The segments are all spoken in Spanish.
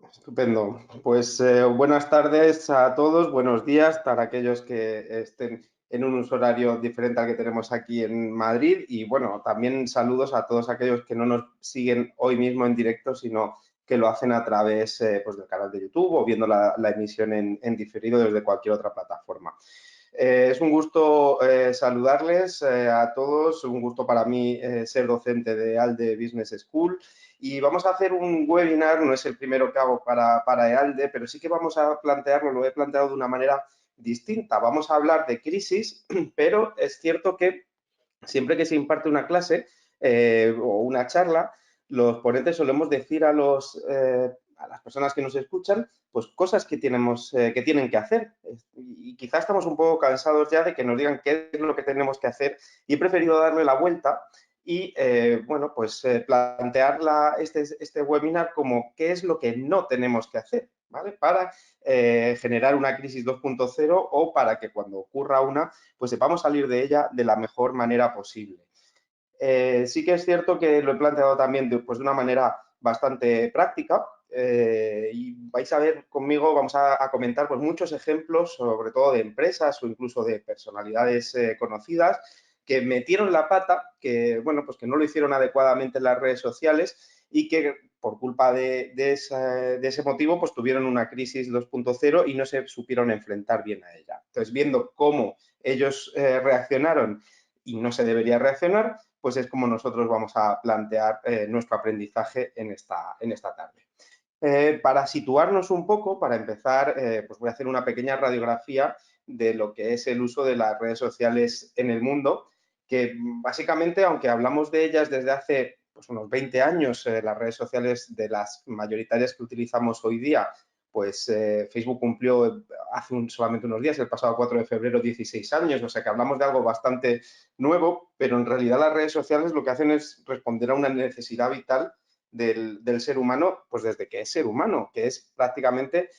Estupendo. Pues buenas tardes a todos, buenos días para aquellos que estén en un uso horario diferente al que tenemos aquí en Madrid y bueno, también saludos a todos aquellos que no nos siguen hoy mismo en directo, sino que lo hacen a través pues, del canal de YouTube o viendo la emisión en diferido desde cualquier otra plataforma. Es un gusto saludarles a todos, un gusto para mí ser docente de ALDE Business School y vamos a hacer un webinar, no es el primero que hago para EALDE, pero sí que vamos a plantearlo, lo he planteado de una manera distinta. Vamos a hablar de crisis, pero es cierto que siempre que se imparte una clase o una charla, los ponentes solemos decir a las personas que nos escuchan, pues cosas que tienen que hacer. Y quizás estamos un poco cansados ya de que nos digan qué es lo que tenemos que hacer y he preferido darle la vuelta y, bueno, pues plantear este webinar como qué es lo que no tenemos que hacer, ¿vale? Para generar una crisis 2.0 o para que cuando ocurra una, pues sepamos salir de ella de la mejor manera posible. Sí que es cierto que lo he planteado también pues, de una manera bastante práctica y vais a ver conmigo, vamos a comentar pues, muchos ejemplos, sobre todo de empresas o incluso de personalidades conocidas que metieron la pata, que, bueno, pues que no lo hicieron adecuadamente en las redes sociales y que por culpa de ese motivo pues tuvieron una crisis 2.0 y no se supieron enfrentar bien a ella. Entonces, viendo cómo ellos reaccionaron y no se debería reaccionar, pues es como nosotros vamos a plantear nuestro aprendizaje en esta tarde. Para situarnos un poco, para empezar, pues voy a hacer una pequeña radiografía de lo que es el uso de las redes sociales en el mundo, que básicamente, aunque hablamos de ellas desde hace pues, unos 20 años, las redes sociales de las mayoritarias que utilizamos hoy día, pues Facebook cumplió solamente unos días, el pasado 4 de febrero, 16 años, o sea que hablamos de algo bastante nuevo, pero en realidad las redes sociales lo que hacen es responder a una necesidad vital del ser humano, pues desde que es ser humano, que es básicamente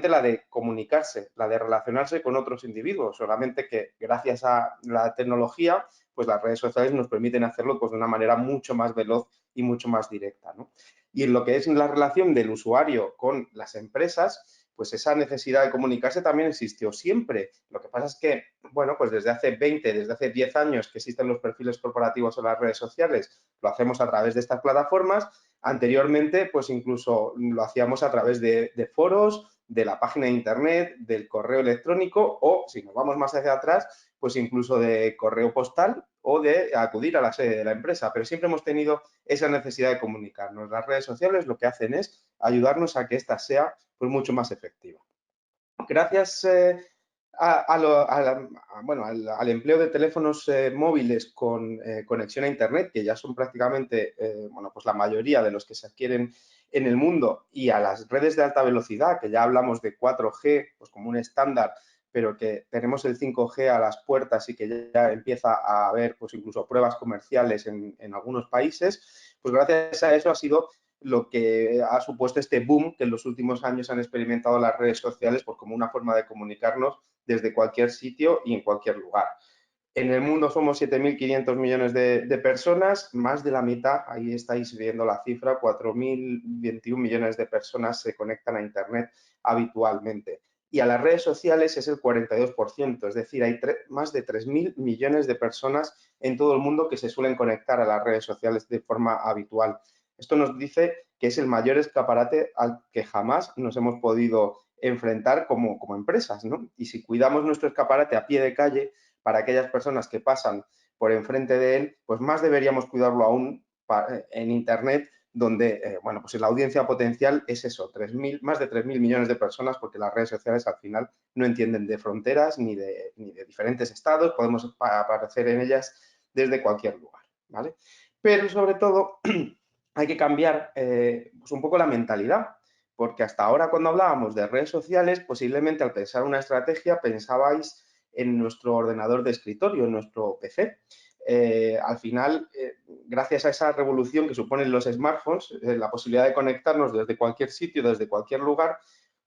la de comunicarse, la de relacionarse con otros individuos, solamente que gracias a la tecnología, pues las redes sociales nos permiten hacerlo pues, de una manera mucho más veloz y mucho más directa, ¿no? Y en lo que es la relación del usuario con las empresas, pues esa necesidad de comunicarse también existió siempre. Lo que pasa es que, bueno, pues desde hace 10 años que existen los perfiles corporativos en las redes sociales, lo hacemos a través de estas plataformas. Anteriormente, pues incluso lo hacíamos a través de foros, de la página de internet, del correo electrónico o, si nos vamos más hacia atrás, pues incluso de correo postal o de acudir a la sede de la empresa. Pero siempre hemos tenido esa necesidad de comunicarnos. Las redes sociales lo que hacen es ayudarnos a que ésta sea pues, mucho más efectiva. Gracias bueno, al empleo de teléfonos móviles con conexión a Internet, que ya son prácticamente bueno, pues la mayoría de los que se adquieren en el mundo, y a las redes de alta velocidad, que ya hablamos de 4G pues como un estándar, pero que tenemos el 5G a las puertas y que ya empieza a haber pues incluso pruebas comerciales en algunos países, pues gracias a eso ha sido lo que ha supuesto este boom que en los últimos años han experimentado las redes sociales pues, como una forma de comunicarnos desde cualquier sitio y en cualquier lugar. En el mundo somos 7.500 millones de personas, más de la mitad, ahí estáis viendo la cifra, 4.021 millones de personas se conectan a Internet habitualmente. Y a las redes sociales es el 42%, es decir, hay más de 3.000 millones de personas en todo el mundo que se suelen conectar a las redes sociales de forma habitual. Esto nos dice que es el mayor escaparate al que jamás nos hemos podido enfrentar como empresas, ¿no? Y si cuidamos nuestro escaparate a pie de calle, para aquellas personas que pasan por enfrente de él, pues más deberíamos cuidarlo aún en Internet, donde, bueno, pues la audiencia potencial es eso, más de 3.000 millones de personas, porque las redes sociales al final no entienden de fronteras ni de diferentes estados, podemos aparecer en ellas desde cualquier lugar, ¿vale? Pero sobre todo hay que cambiar pues un poco la mentalidad, porque hasta ahora cuando hablábamos de redes sociales, posiblemente al pensar una estrategia pensabais en nuestro ordenador de escritorio, en nuestro PC. Al final, gracias a esa revolución que suponen los smartphones, la posibilidad de conectarnos desde cualquier sitio, desde cualquier lugar,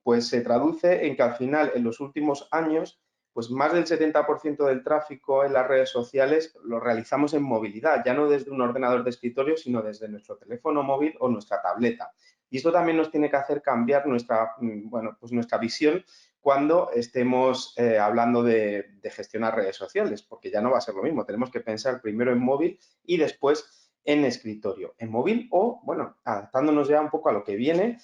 pues se traduce en que al final, en los últimos años, pues más del 70% del tráfico en las redes sociales lo realizamos en movilidad, ya no desde un ordenador de escritorio, sino desde nuestro teléfono móvil o nuestra tableta. Y esto también nos tiene que hacer cambiar nuestra, bueno, pues nuestra visión cuando estemos hablando de gestionar redes sociales, porque ya no va a ser lo mismo. Tenemos que pensar primero en móvil y después en escritorio, en móvil o, bueno, adaptándonos ya un poco a lo que viene,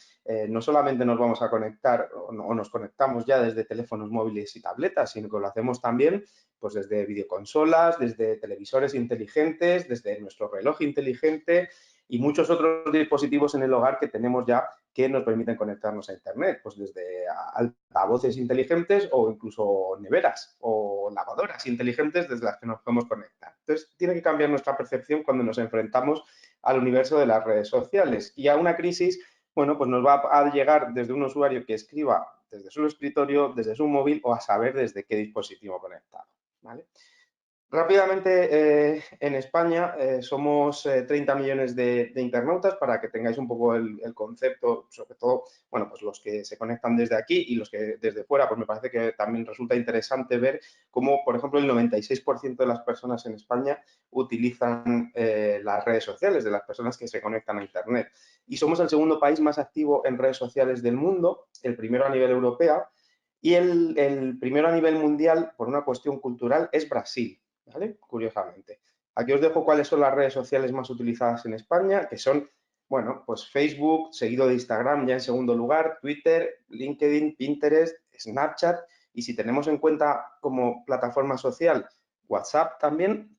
no solamente nos vamos a conectar o nos conectamos ya desde teléfonos móviles y tabletas, sino que lo hacemos también pues desde videoconsolas, desde televisores inteligentes, desde nuestro reloj inteligente y muchos otros dispositivos en el hogar que tenemos ya que nos permiten conectarnos a Internet, pues desde altavoces inteligentes o incluso neveras o lavadoras inteligentes desde las que nos podemos conectar. Entonces, tiene que cambiar nuestra percepción cuando nos enfrentamos al universo de las redes sociales y a una crisis, bueno, pues nos va a llegar desde un usuario que escriba desde su escritorio, desde su móvil o a saber desde qué dispositivo conectado, ¿vale? Rápidamente, en España somos 30 millones de internautas para que tengáis un poco el concepto, sobre todo, bueno, pues los que se conectan desde aquí y los que desde fuera, pues me parece que también resulta interesante ver cómo, por ejemplo, el 96% de las personas en España utilizan las redes sociales, de las personas que se conectan a Internet. Y somos el segundo país más activo en redes sociales del mundo, el primero a nivel europeo, y el primero a nivel mundial, por una cuestión cultural, es Brasil. ¿Vale? Curiosamente. Aquí os dejo cuáles son las redes sociales más utilizadas en España, que son, bueno, pues Facebook, seguido de Instagram ya en segundo lugar, Twitter, LinkedIn, Pinterest, Snapchat, y si tenemos en cuenta como plataforma social WhatsApp también,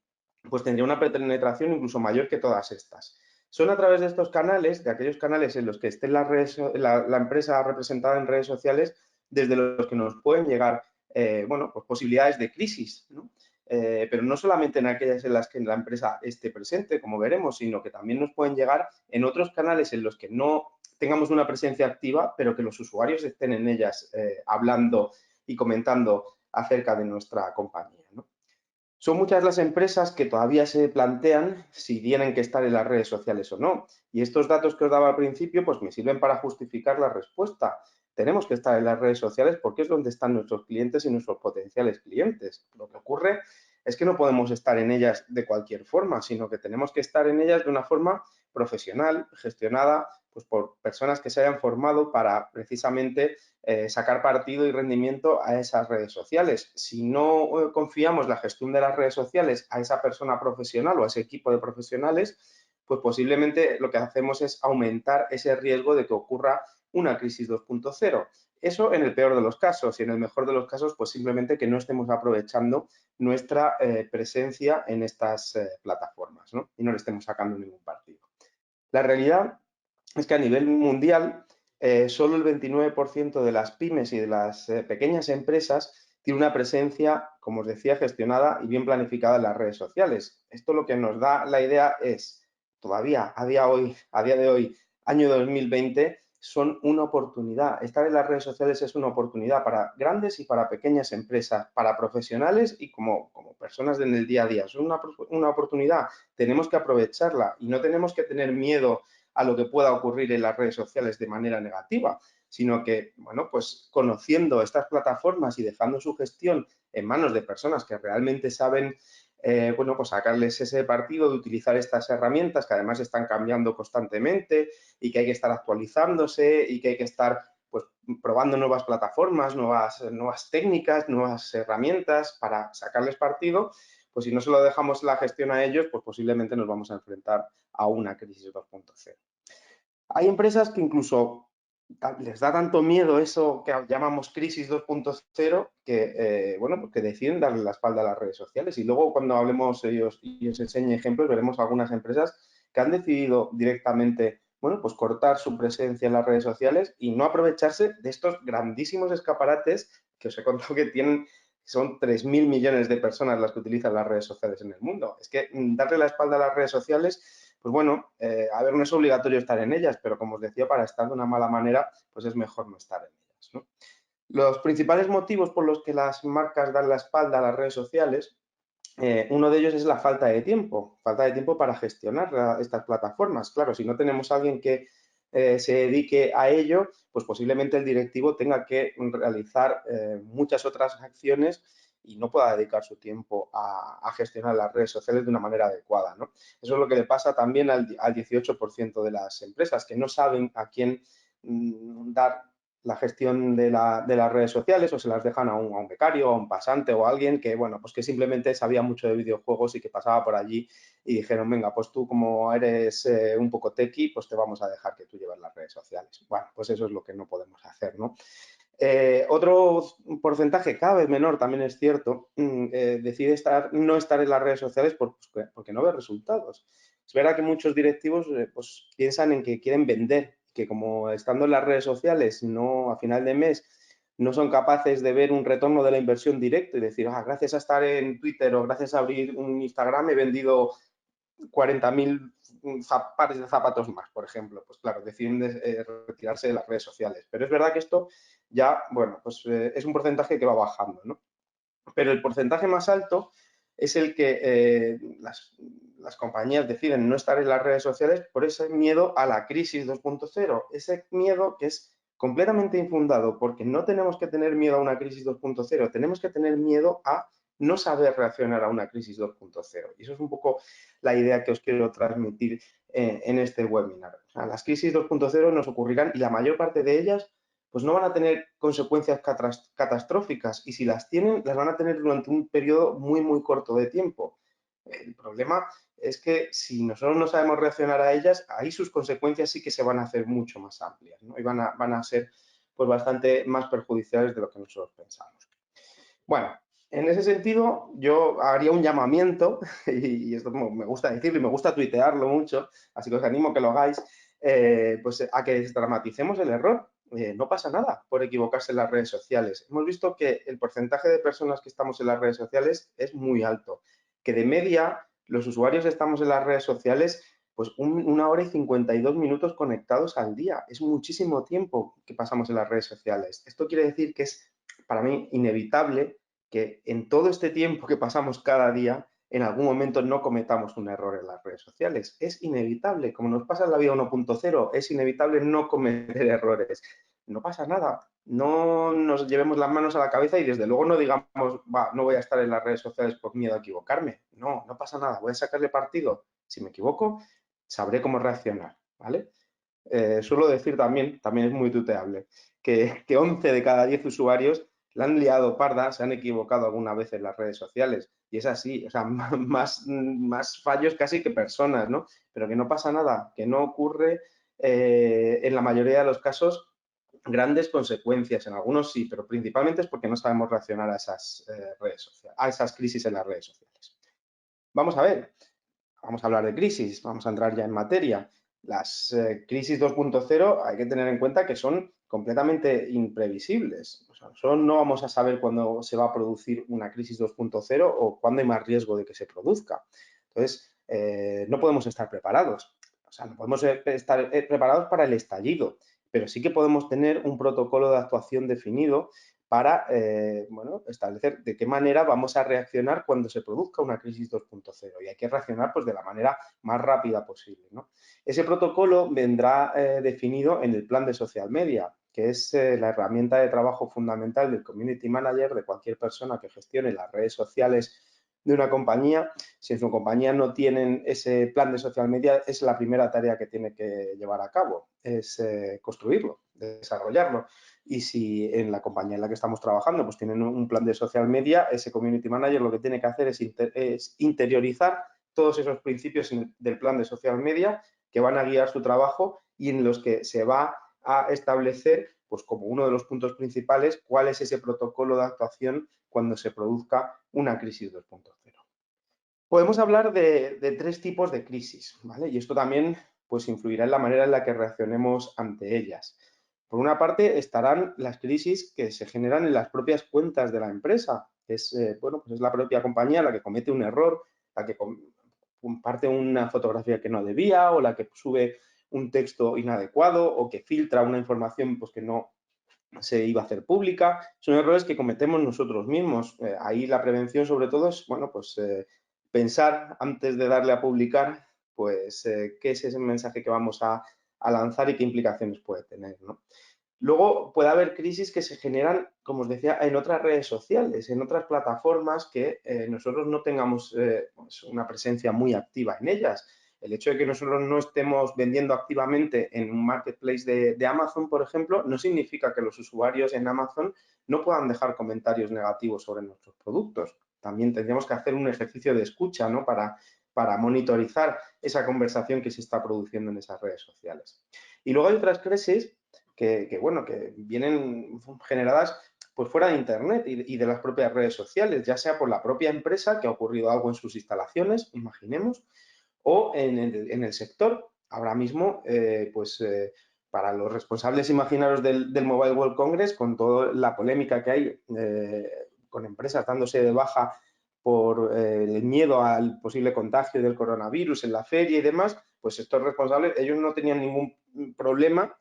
pues tendría una penetración incluso mayor que todas estas. Son a través de estos canales, de aquellos canales en los que esté la empresa representada en redes sociales, desde los que nos pueden llegar, bueno, pues posibilidades de crisis, ¿no? Pero no solamente en aquellas en las que la empresa esté presente, como veremos, sino que también nos pueden llegar en otros canales en los que no tengamos una presencia activa, pero que los usuarios estén en ellas hablando y comentando acerca de nuestra compañía, ¿no? Son muchas las empresas que todavía se plantean si tienen que estar en las redes sociales o no. Y estos datos que os daba al principio, pues me sirven para justificar la respuesta. Tenemos que estar en las redes sociales porque es donde están nuestros clientes y nuestros potenciales clientes. Lo que ocurre es que no podemos estar en ellas de cualquier forma, sino que tenemos que estar en ellas de una forma profesional, gestionada pues, por personas que se hayan formado para precisamente sacar partido y rendimiento a esas redes sociales. Si no confiamos la gestión de las redes sociales a esa persona profesional o a ese equipo de profesionales, pues posiblemente lo que hacemos es aumentar ese riesgo de que ocurra una crisis 2.0. Eso en el peor de los casos y en el mejor de los casos, pues simplemente que no estemos aprovechando nuestra presencia en estas plataformas, ¿no? Y no le estemos sacando ningún partido. La realidad es que a nivel mundial, solo el 29% de las pymes y de las pequeñas empresas tiene una presencia, como os decía, gestionada y bien planificada en las redes sociales. Esto lo que nos da la idea es, todavía a día de hoy, año 2020, son una oportunidad. Estar en las redes sociales es una oportunidad para grandes y para pequeñas empresas, para profesionales y como personas en el día a día. Es una oportunidad, tenemos que aprovecharla y no tenemos que tener miedo a lo que pueda ocurrir en las redes sociales de manera negativa, sino que, bueno, pues conociendo estas plataformas y dejando su gestión en manos de personas que realmente saben, bueno, pues sacarles ese partido de utilizar estas herramientas que además están cambiando constantemente y que hay que estar actualizándose y que hay que estar pues probando nuevas plataformas, nuevas técnicas, nuevas herramientas para sacarles partido, pues si no se lo dejamos la gestión a ellos, pues posiblemente nos vamos a enfrentar a una crisis 2.0. Hay empresas que incluso les da tanto miedo eso que llamamos crisis 2.0 que, bueno, pues que deciden darle la espalda a las redes sociales. Y luego cuando hablemos ellos y os enseñe ejemplos, veremos algunas empresas que han decidido directamente, bueno, pues cortar su presencia en las redes sociales y no aprovecharse de estos grandísimos escaparates que os he contado que tienen, son 3.000 millones de personas las que utilizan las redes sociales en el mundo. Es que darle la espalda a las redes sociales, pues bueno, a ver, no es obligatorio estar en ellas, pero como os decía, para estar de una mala manera, pues es mejor no estar en ellas, ¿no? Los principales motivos por los que las marcas dan la espalda a las redes sociales, uno de ellos es la falta de tiempo para gestionar estas plataformas. Claro, si no tenemos a alguien que se dedique a ello, pues posiblemente el directivo tenga que realizar muchas otras acciones y no pueda dedicar su tiempo a gestionar las redes sociales de una manera adecuada, ¿no? Eso es lo que le pasa también al 18% de las empresas, que no saben a quién dar la gestión de las redes sociales o se las dejan a un becario, a un pasante o a alguien que, bueno, pues que simplemente sabía mucho de videojuegos y que pasaba por allí y dijeron, venga, pues tú como eres un poco techie, pues te vamos a dejar que tú lleves las redes sociales. Bueno, pues eso es lo que no podemos hacer, ¿no? Otro porcentaje cada vez menor, también es cierto, decide no estar en las redes sociales porque no ve resultados. Es verdad que muchos directivos pues, piensan en que quieren vender, que como estando en las redes sociales no a final de mes no son capaces de ver un retorno de la inversión directo y decir, gracias a estar en Twitter o gracias a abrir un Instagram he vendido 40.000 pares de zapatos más, por ejemplo. Pues claro, deciden retirarse de las redes sociales. Pero es verdad que esto ya, bueno, pues es un porcentaje que va bajando, ¿no? Pero el porcentaje más alto es el que las compañías deciden no estar en las redes sociales por ese miedo a la crisis 2.0, ese miedo que es completamente infundado, porque no tenemos que tener miedo a una crisis 2.0, tenemos que tener miedo a no saber reaccionar a una crisis 2.0. Y eso es un poco la idea que os quiero transmitir en este webinar. O sea, las crisis 2.0 nos ocurrirán y la mayor parte de ellas pues no van a tener consecuencias catastróficas y si las tienen, las van a tener durante un periodo muy, muy corto de tiempo. El problema es que si nosotros no sabemos reaccionar a ellas, ahí sus consecuencias sí que se van a hacer mucho más amplias, ¿no? Y van a ser pues bastante más perjudiciales de lo que nosotros pensamos. Bueno, en ese sentido, yo haría un llamamiento, y esto me gusta decirlo y me gusta tuitearlo mucho, así que os animo a que lo hagáis, pues a que desdramaticemos el error. No pasa nada por equivocarse en las redes sociales. Hemos visto que el porcentaje de personas que estamos en las redes sociales es muy alto, que de media los usuarios estamos en las redes sociales pues 1 hora y 52 minutos conectados al día. Es muchísimo tiempo que pasamos en las redes sociales. Esto quiere decir que es para mí inevitable que en todo este tiempo que pasamos cada día, en algún momento no cometamos un error en las redes sociales. Es inevitable, como nos pasa en la vida 1.0, es inevitable no cometer errores. No pasa nada, no nos llevemos las manos a la cabeza y desde luego no digamos, no voy a estar en las redes sociales por miedo a equivocarme. No, no pasa nada, voy a sacarle partido. Si me equivoco, sabré cómo reaccionar, ¿vale? Suelo decir también es muy tuteable, que 11 de cada 10 usuarios la han liado parda, se han equivocado alguna vez en las redes sociales. Y es así, o sea, más fallos casi que personas, ¿no? Pero que no pasa nada, que no ocurre en la mayoría de los casos grandes consecuencias. En algunos sí, pero principalmente es porque no sabemos reaccionar a esas redes sociales, a esas crisis en las redes sociales. Vamos a ver, vamos a hablar de crisis, vamos a entrar ya en materia. Las crisis 2.0 hay que tener en cuenta que son completamente imprevisibles. O sea, nosotros no vamos a saber cuándo se va a producir una crisis 2.0 o cuándo hay más riesgo de que se produzca. Entonces, no podemos estar preparados. O sea, no podemos estar preparados para el estallido, pero sí que podemos tener un protocolo de actuación definido para bueno, establecer de qué manera vamos a reaccionar cuando se produzca una crisis 2.0 y hay que reaccionar pues, de la manera más rápida posible, ¿no? Ese protocolo vendrá definido en el plan de social media, que es la herramienta de trabajo fundamental del community manager de cualquier persona que gestione las redes sociales de una compañía. Si en su compañía no tienen ese plan de social media, es la primera tarea que tiene que llevar a cabo, es construirlo, desarrollarlo. Y si en la compañía en la que estamos trabajando pues tienen un plan de social media, ese community manager lo que tiene que hacer es interiorizar todos esos principios del plan de social media que van a guiar su trabajo y en los que se va a establecer, pues como uno de los puntos principales, cuál es ese protocolo de actuación cuando se produzca una crisis 2.0. Podemos hablar de 3 tipos de crisis, ¿vale? Y esto también pues, influirá en la manera en la que reaccionemos ante ellas. Por una parte estarán las crisis que se generan en las propias cuentas de la empresa. Es, bueno, pues es la propia compañía la que comete un error, la que comparte una fotografía que no debía o la que sube un texto inadecuado o que filtra una información pues, que no se iba a hacer pública. Son errores que cometemos nosotros mismos. Ahí la prevención sobre todo es, bueno, pues pensar antes de darle a publicar, pues qué es ese mensaje que vamos a lanzar y qué implicaciones puede tener, ¿no? Luego puede haber crisis que se generan, como os decía, en otras redes sociales, en otras plataformas que nosotros no tengamos pues una presencia muy activa en ellas. El hecho de que nosotros no estemos vendiendo activamente en un marketplace de Amazon, por ejemplo, no significa que los usuarios en Amazon no puedan dejar comentarios negativos sobre nuestros productos. También tendríamos que hacer un ejercicio de escucha, ¿no? Para monitorizar esa conversación que se está produciendo en esas redes sociales. Y luego hay otras crisis bueno, que vienen generadas pues fuera de Internet y de las propias redes sociales, ya sea por la propia empresa, que ha ocurrido algo en sus instalaciones, imaginemos, o en el sector. Ahora mismo, para los responsables, imaginaros del Mobile World Congress, con toda la polémica que hay con empresas dándose de baja por el miedo al posible contagio del coronavirus en la feria y demás, pues estos responsables, ellos no tenían ningún problema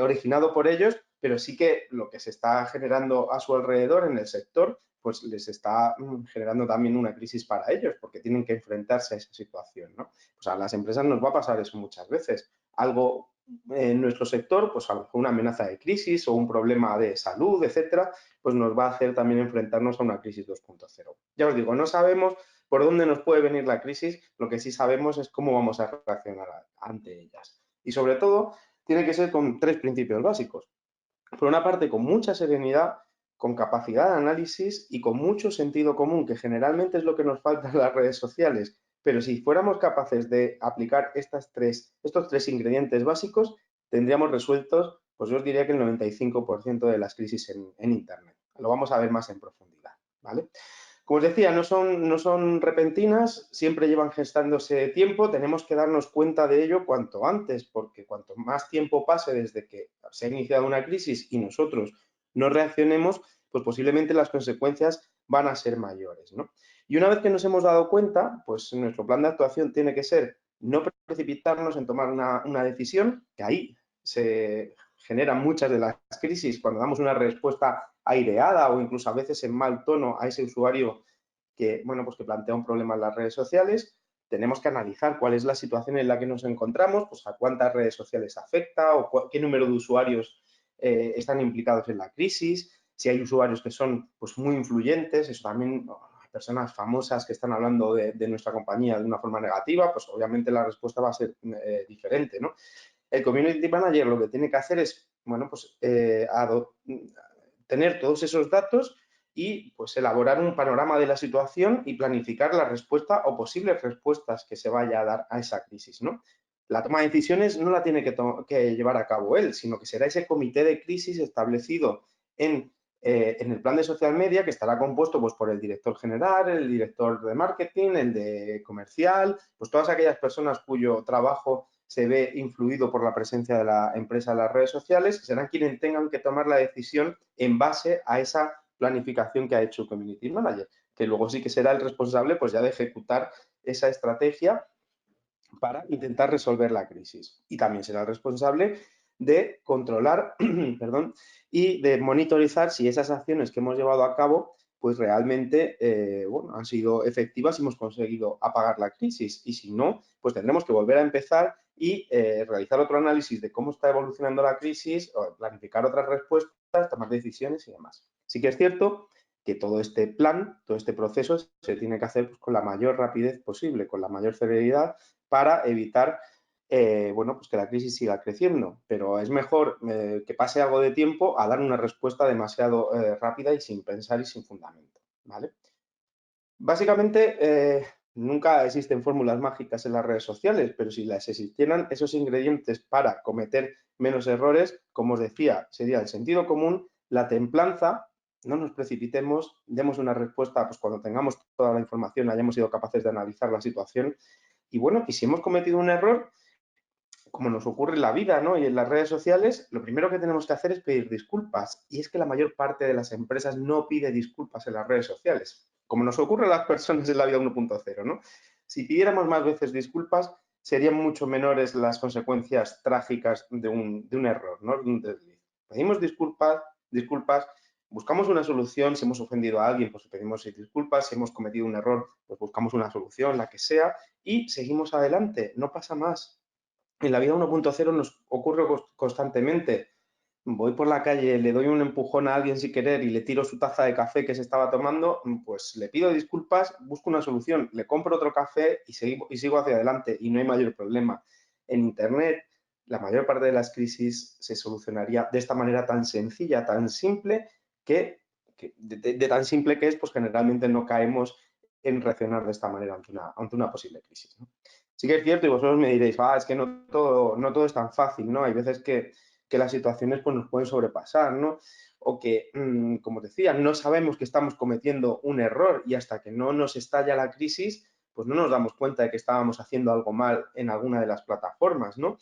originado por ellos, pero sí que lo que se está generando a su alrededor en el sector, pues les está generando también una crisis para ellos, porque tienen que enfrentarse a esa situación, ¿no? Pues a las empresas nos va a pasar eso muchas veces. Algo en nuestro sector, pues a lo mejor una amenaza de crisis o un problema de salud, etcétera, pues nos va a hacer también enfrentarnos a una crisis 2.0. Ya os digo, no sabemos por dónde nos puede venir la crisis, lo que sí sabemos es cómo vamos a reaccionar ante ellas. Y sobre todo, tiene que ser con tres principios básicos. Por una parte, con mucha serenidad, con capacidad de análisis y con mucho sentido común, que generalmente es lo que nos falta en las redes sociales. Pero si fuéramos capaces de aplicar estos tres ingredientes básicos, tendríamos resueltos, pues yo os diría que el 95% de las crisis en Internet. Lo vamos a ver más en profundidad, ¿vale? Como os decía, no son repentinas, siempre llevan gestándose tiempo, tenemos que darnos cuenta de ello cuanto antes, porque cuanto más tiempo pase desde que se ha iniciado una crisis y nosotros no reaccionemos, pues posiblemente las consecuencias van a ser mayores, ¿no? Y una vez que nos hemos dado cuenta, pues nuestro plan de actuación tiene que ser no precipitarnos en tomar una decisión, que ahí se generan muchas de las crisis cuando damos una respuesta aireada o incluso a veces en mal tono a ese usuario que, bueno, pues que plantea un problema en las redes sociales. Tenemos que analizar cuál es la situación en la que nos encontramos, pues a cuántas redes sociales afecta o qué número de usuarios están implicados en la crisis, si hay usuarios que son pues muy influyentes, eso también, personas famosas que están hablando de nuestra compañía de una forma negativa, pues obviamente la respuesta va a ser diferente, ¿no? El community manager lo que tiene que hacer es, bueno, pues tener todos esos datos y pues elaborar un panorama de la situación y planificar la respuesta o posibles respuestas que se vaya a dar a esa crisis, ¿no? La toma de decisiones no la tiene que llevar a cabo él, sino que será ese comité de crisis establecido en el plan de social media, que estará compuesto pues, por el director general, el director de marketing, el de comercial, pues todas aquellas personas cuyo trabajo se ve influido por la presencia de la empresa en las redes sociales, serán quienes tengan que tomar la decisión en base a esa planificación que ha hecho el Community Manager, que luego sí que será el responsable pues ya de ejecutar esa estrategia para intentar resolver la crisis. Y también será el responsable de controlar perdón, y de monitorizar si esas acciones que hemos llevado a cabo pues realmente bueno, han sido efectivas y hemos conseguido apagar la crisis. Y si no, pues tendremos que volver a empezar y realizar otro análisis de cómo está evolucionando la crisis, o planificar otras respuestas, tomar decisiones y demás. Sí que es cierto que todo este plan, todo este proceso se tiene que hacer pues, con la mayor rapidez posible, con la mayor celeridad para evitar bueno, pues que la crisis siga creciendo. Pero es mejor que pase algo de tiempo a dar una respuesta demasiado rápida y sin pensar y sin fundamento. ¿Vale? Básicamente, nunca existen fórmulas mágicas en las redes sociales, pero si las existieran, esos ingredientes para cometer menos errores, como os decía, sería el sentido común, la templanza, no nos precipitemos, demos una respuesta pues, cuando tengamos toda la información, hayamos sido capaces de analizar la situación. Y bueno, y si hemos cometido un error, como nos ocurre en la vida, ¿no? Y en las redes sociales, lo primero que tenemos que hacer es pedir disculpas. Y es que la mayor parte de las empresas no pide disculpas en las redes sociales, como nos ocurre a las personas en la vida 1.0, ¿no? Si pidiéramos más veces disculpas, serían mucho menores las consecuencias trágicas de un error, ¿no? De un desliz. Pedimos disculpas, buscamos una solución, si hemos ofendido a alguien, pues pedimos disculpas, si hemos cometido un error, pues buscamos una solución, la que sea, y seguimos adelante, no pasa más. En la vida 1.0 nos ocurre constantemente. voy por la calle, le doy un empujón a alguien sin querer y le tiro su taza de café que se estaba tomando, pues le pido disculpas, busco una solución, le compro otro café y sigo hacia adelante y no hay mayor problema. En Internet, la mayor parte de las crisis se solucionaría de esta manera tan sencilla, tan simple, de tan simple que es, pues generalmente no caemos en reaccionar de esta manera ante una posible crisis, ¿no? Sí que es cierto y vosotros me diréis, es que no todo es tan fácil, ¿no? Hay veces que las situaciones pues, nos pueden sobrepasar, ¿no? O que, como decía, no sabemos que estamos cometiendo un error y hasta que no nos estalla la crisis, pues no nos damos cuenta de que estábamos haciendo algo mal en alguna de las plataformas, ¿no?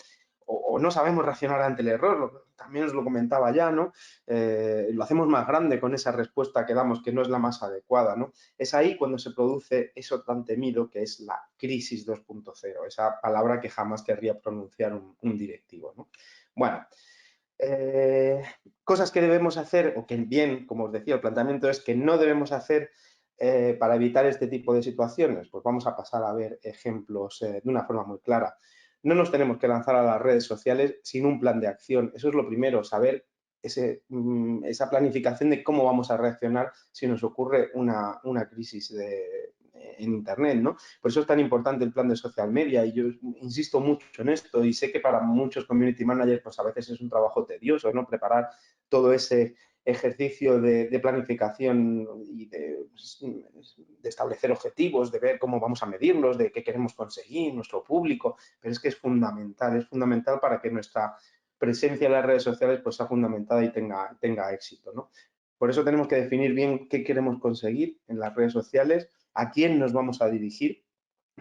O no sabemos reaccionar ante el error, también os lo comentaba ya, ¿no? Lo hacemos más grande con esa respuesta que damos que no es la más adecuada, ¿no? Es ahí cuando se produce eso tan temido que es la crisis 2.0, esa palabra que jamás querría pronunciar un directivo, ¿no? Bueno, eh, cosas que debemos hacer, o que bien, como os decía, el planteamiento es que no debemos hacer para evitar este tipo de situaciones. Pues vamos a pasar a ver ejemplos de una forma muy clara. No nos tenemos que lanzar a las redes sociales sin un plan de acción. Eso es lo primero, saber esa planificación de cómo vamos a reaccionar si nos ocurre una crisis en Internet, ¿no? Por eso es tan importante el plan de social media y yo insisto mucho en esto y sé que para muchos community managers pues a veces es un trabajo tedioso, ¿no? Preparar todo ese ejercicio de planificación y de establecer objetivos, de ver cómo vamos a medirlos, de qué queremos conseguir, nuestro público, pero es que es fundamental para que nuestra presencia en las redes sociales pues sea fundamentada y tenga éxito, ¿no? Por eso tenemos que definir bien qué queremos conseguir en las redes sociales, a quién nos vamos a dirigir.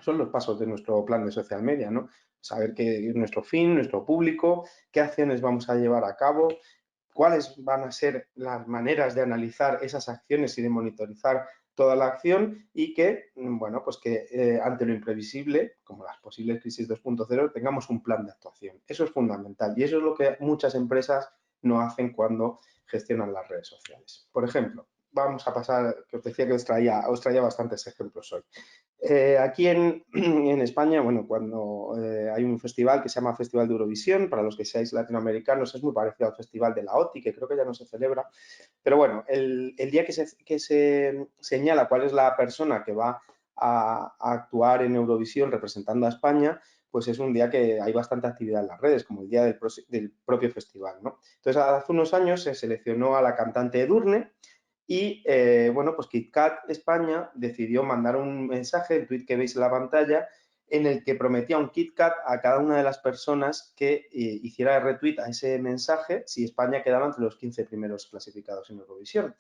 Son los pasos de nuestro plan de social media, ¿no? Saber qué es nuestro fin, nuestro público, qué acciones vamos a llevar a cabo, cuáles van a ser las maneras de analizar esas acciones y de monitorizar toda la acción y que, bueno, pues que ante lo imprevisible, como las posibles crisis 2.0, tengamos un plan de actuación. Eso es fundamental y eso es lo que muchas empresas no hacen cuando gestionan las redes sociales. Por ejemplo, vamos a pasar, que os decía que os traía bastantes ejemplos hoy. Aquí en España, bueno, cuando hay un festival que se llama Festival de Eurovisión, para los que seáis latinoamericanos es muy parecido al Festival de la OTI, que creo que ya no se celebra, pero bueno, el día que se señala cuál es la persona que va a actuar en Eurovisión representando a España, pues es un día que hay bastante actividad en las redes, como el día del propio festival, ¿no? Entonces, hace unos años se seleccionó a la cantante Edurne, y bueno, pues KitKat España decidió mandar un mensaje, el tweet que veis en la pantalla, en el que prometía un KitKat a cada una de las personas que hiciera retweet a ese mensaje si España quedaba entre los 15 primeros clasificados en Eurovisión.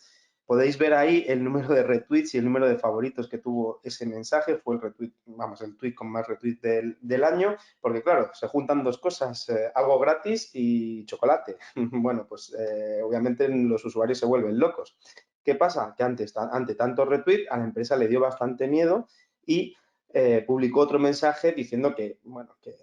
Podéis ver ahí el número de retweets y el número de favoritos que tuvo ese mensaje. Fue el retweet, vamos, el tweet con más retweets del año, porque claro, se juntan dos cosas, algo gratis y chocolate. Bueno, pues obviamente los usuarios se vuelven locos. ¿Qué pasa? Que ante tanto retweet a la empresa le dio bastante miedo y publicó otro mensaje diciendo que, bueno, que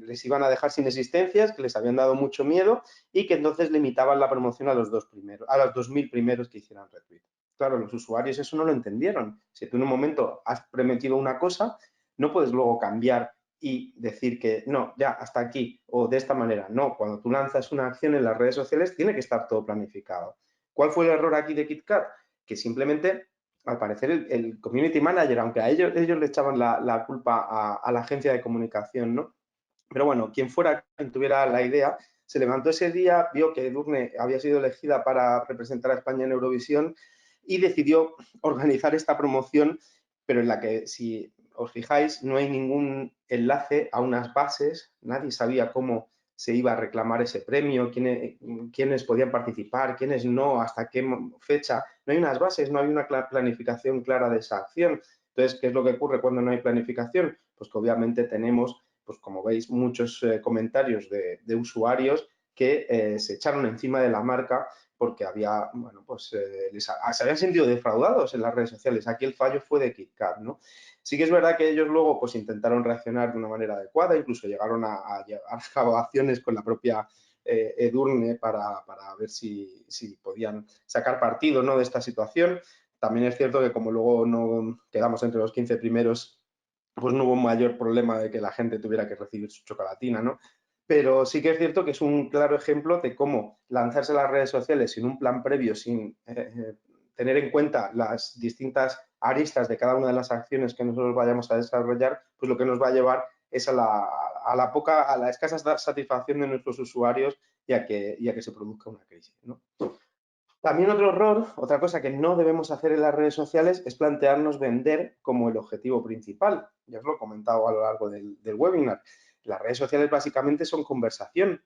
les iban a dejar sin existencias, que les habían dado mucho miedo y que entonces limitaban la promoción a los 2000 primeros que hicieran retweet. Claro, los usuarios eso no lo entendieron. Si tú en un momento has prometido una cosa, no puedes luego cambiar y decir que no, ya, hasta aquí o de esta manera. No, cuando tú lanzas una acción en las redes sociales tiene que estar todo planificado. ¿Cuál fue el error aquí de KitKat? Que simplemente, al parecer, el community manager, aunque a ellos le echaban la culpa a la agencia de comunicación, ¿no? Pero bueno, quien fuera, quien tuviera la idea, se levantó ese día, vio que Edurne había sido elegida para representar a España en Eurovisión y decidió organizar esta promoción, pero en la que, si os fijáis, no hay ningún enlace a unas bases, nadie sabía cómo se iba a reclamar ese premio, quiénes podían participar, quiénes no, hasta qué fecha. No hay unas bases, no hay una planificación clara de esa acción. Entonces, ¿qué es lo que ocurre cuando no hay planificación? Pues que obviamente tenemos, pues como veis, muchos comentarios de usuarios que se echaron encima de la marca porque había, bueno, pues se habían sentido defraudados en las redes sociales. Aquí el fallo fue de KitKat, ¿no? Sí que es verdad que ellos luego pues intentaron reaccionar de una manera adecuada, incluso llegaron a llevar a cabo acciones con la propia Edurne para ver si podían sacar partido, ¿no?, de esta situación. También es cierto que como luego no quedamos entre los 15 primeros, pues no hubo un mayor problema de que la gente tuviera que recibir su chocolatina, ¿no? pero sí que es cierto que es un claro ejemplo de cómo lanzarse a las redes sociales sin un plan previo, sin tener en cuenta las distintas aristas de cada una de las acciones que nosotros vayamos a desarrollar, pues lo que nos va a llevar es a la escasa satisfacción de nuestros usuarios y a que se produzca una crisis, ¿no? También otro error, otra cosa que no debemos hacer en las redes sociales es plantearnos vender como el objetivo principal. Ya os lo he comentado a lo largo del webinar. Las redes sociales básicamente son conversación.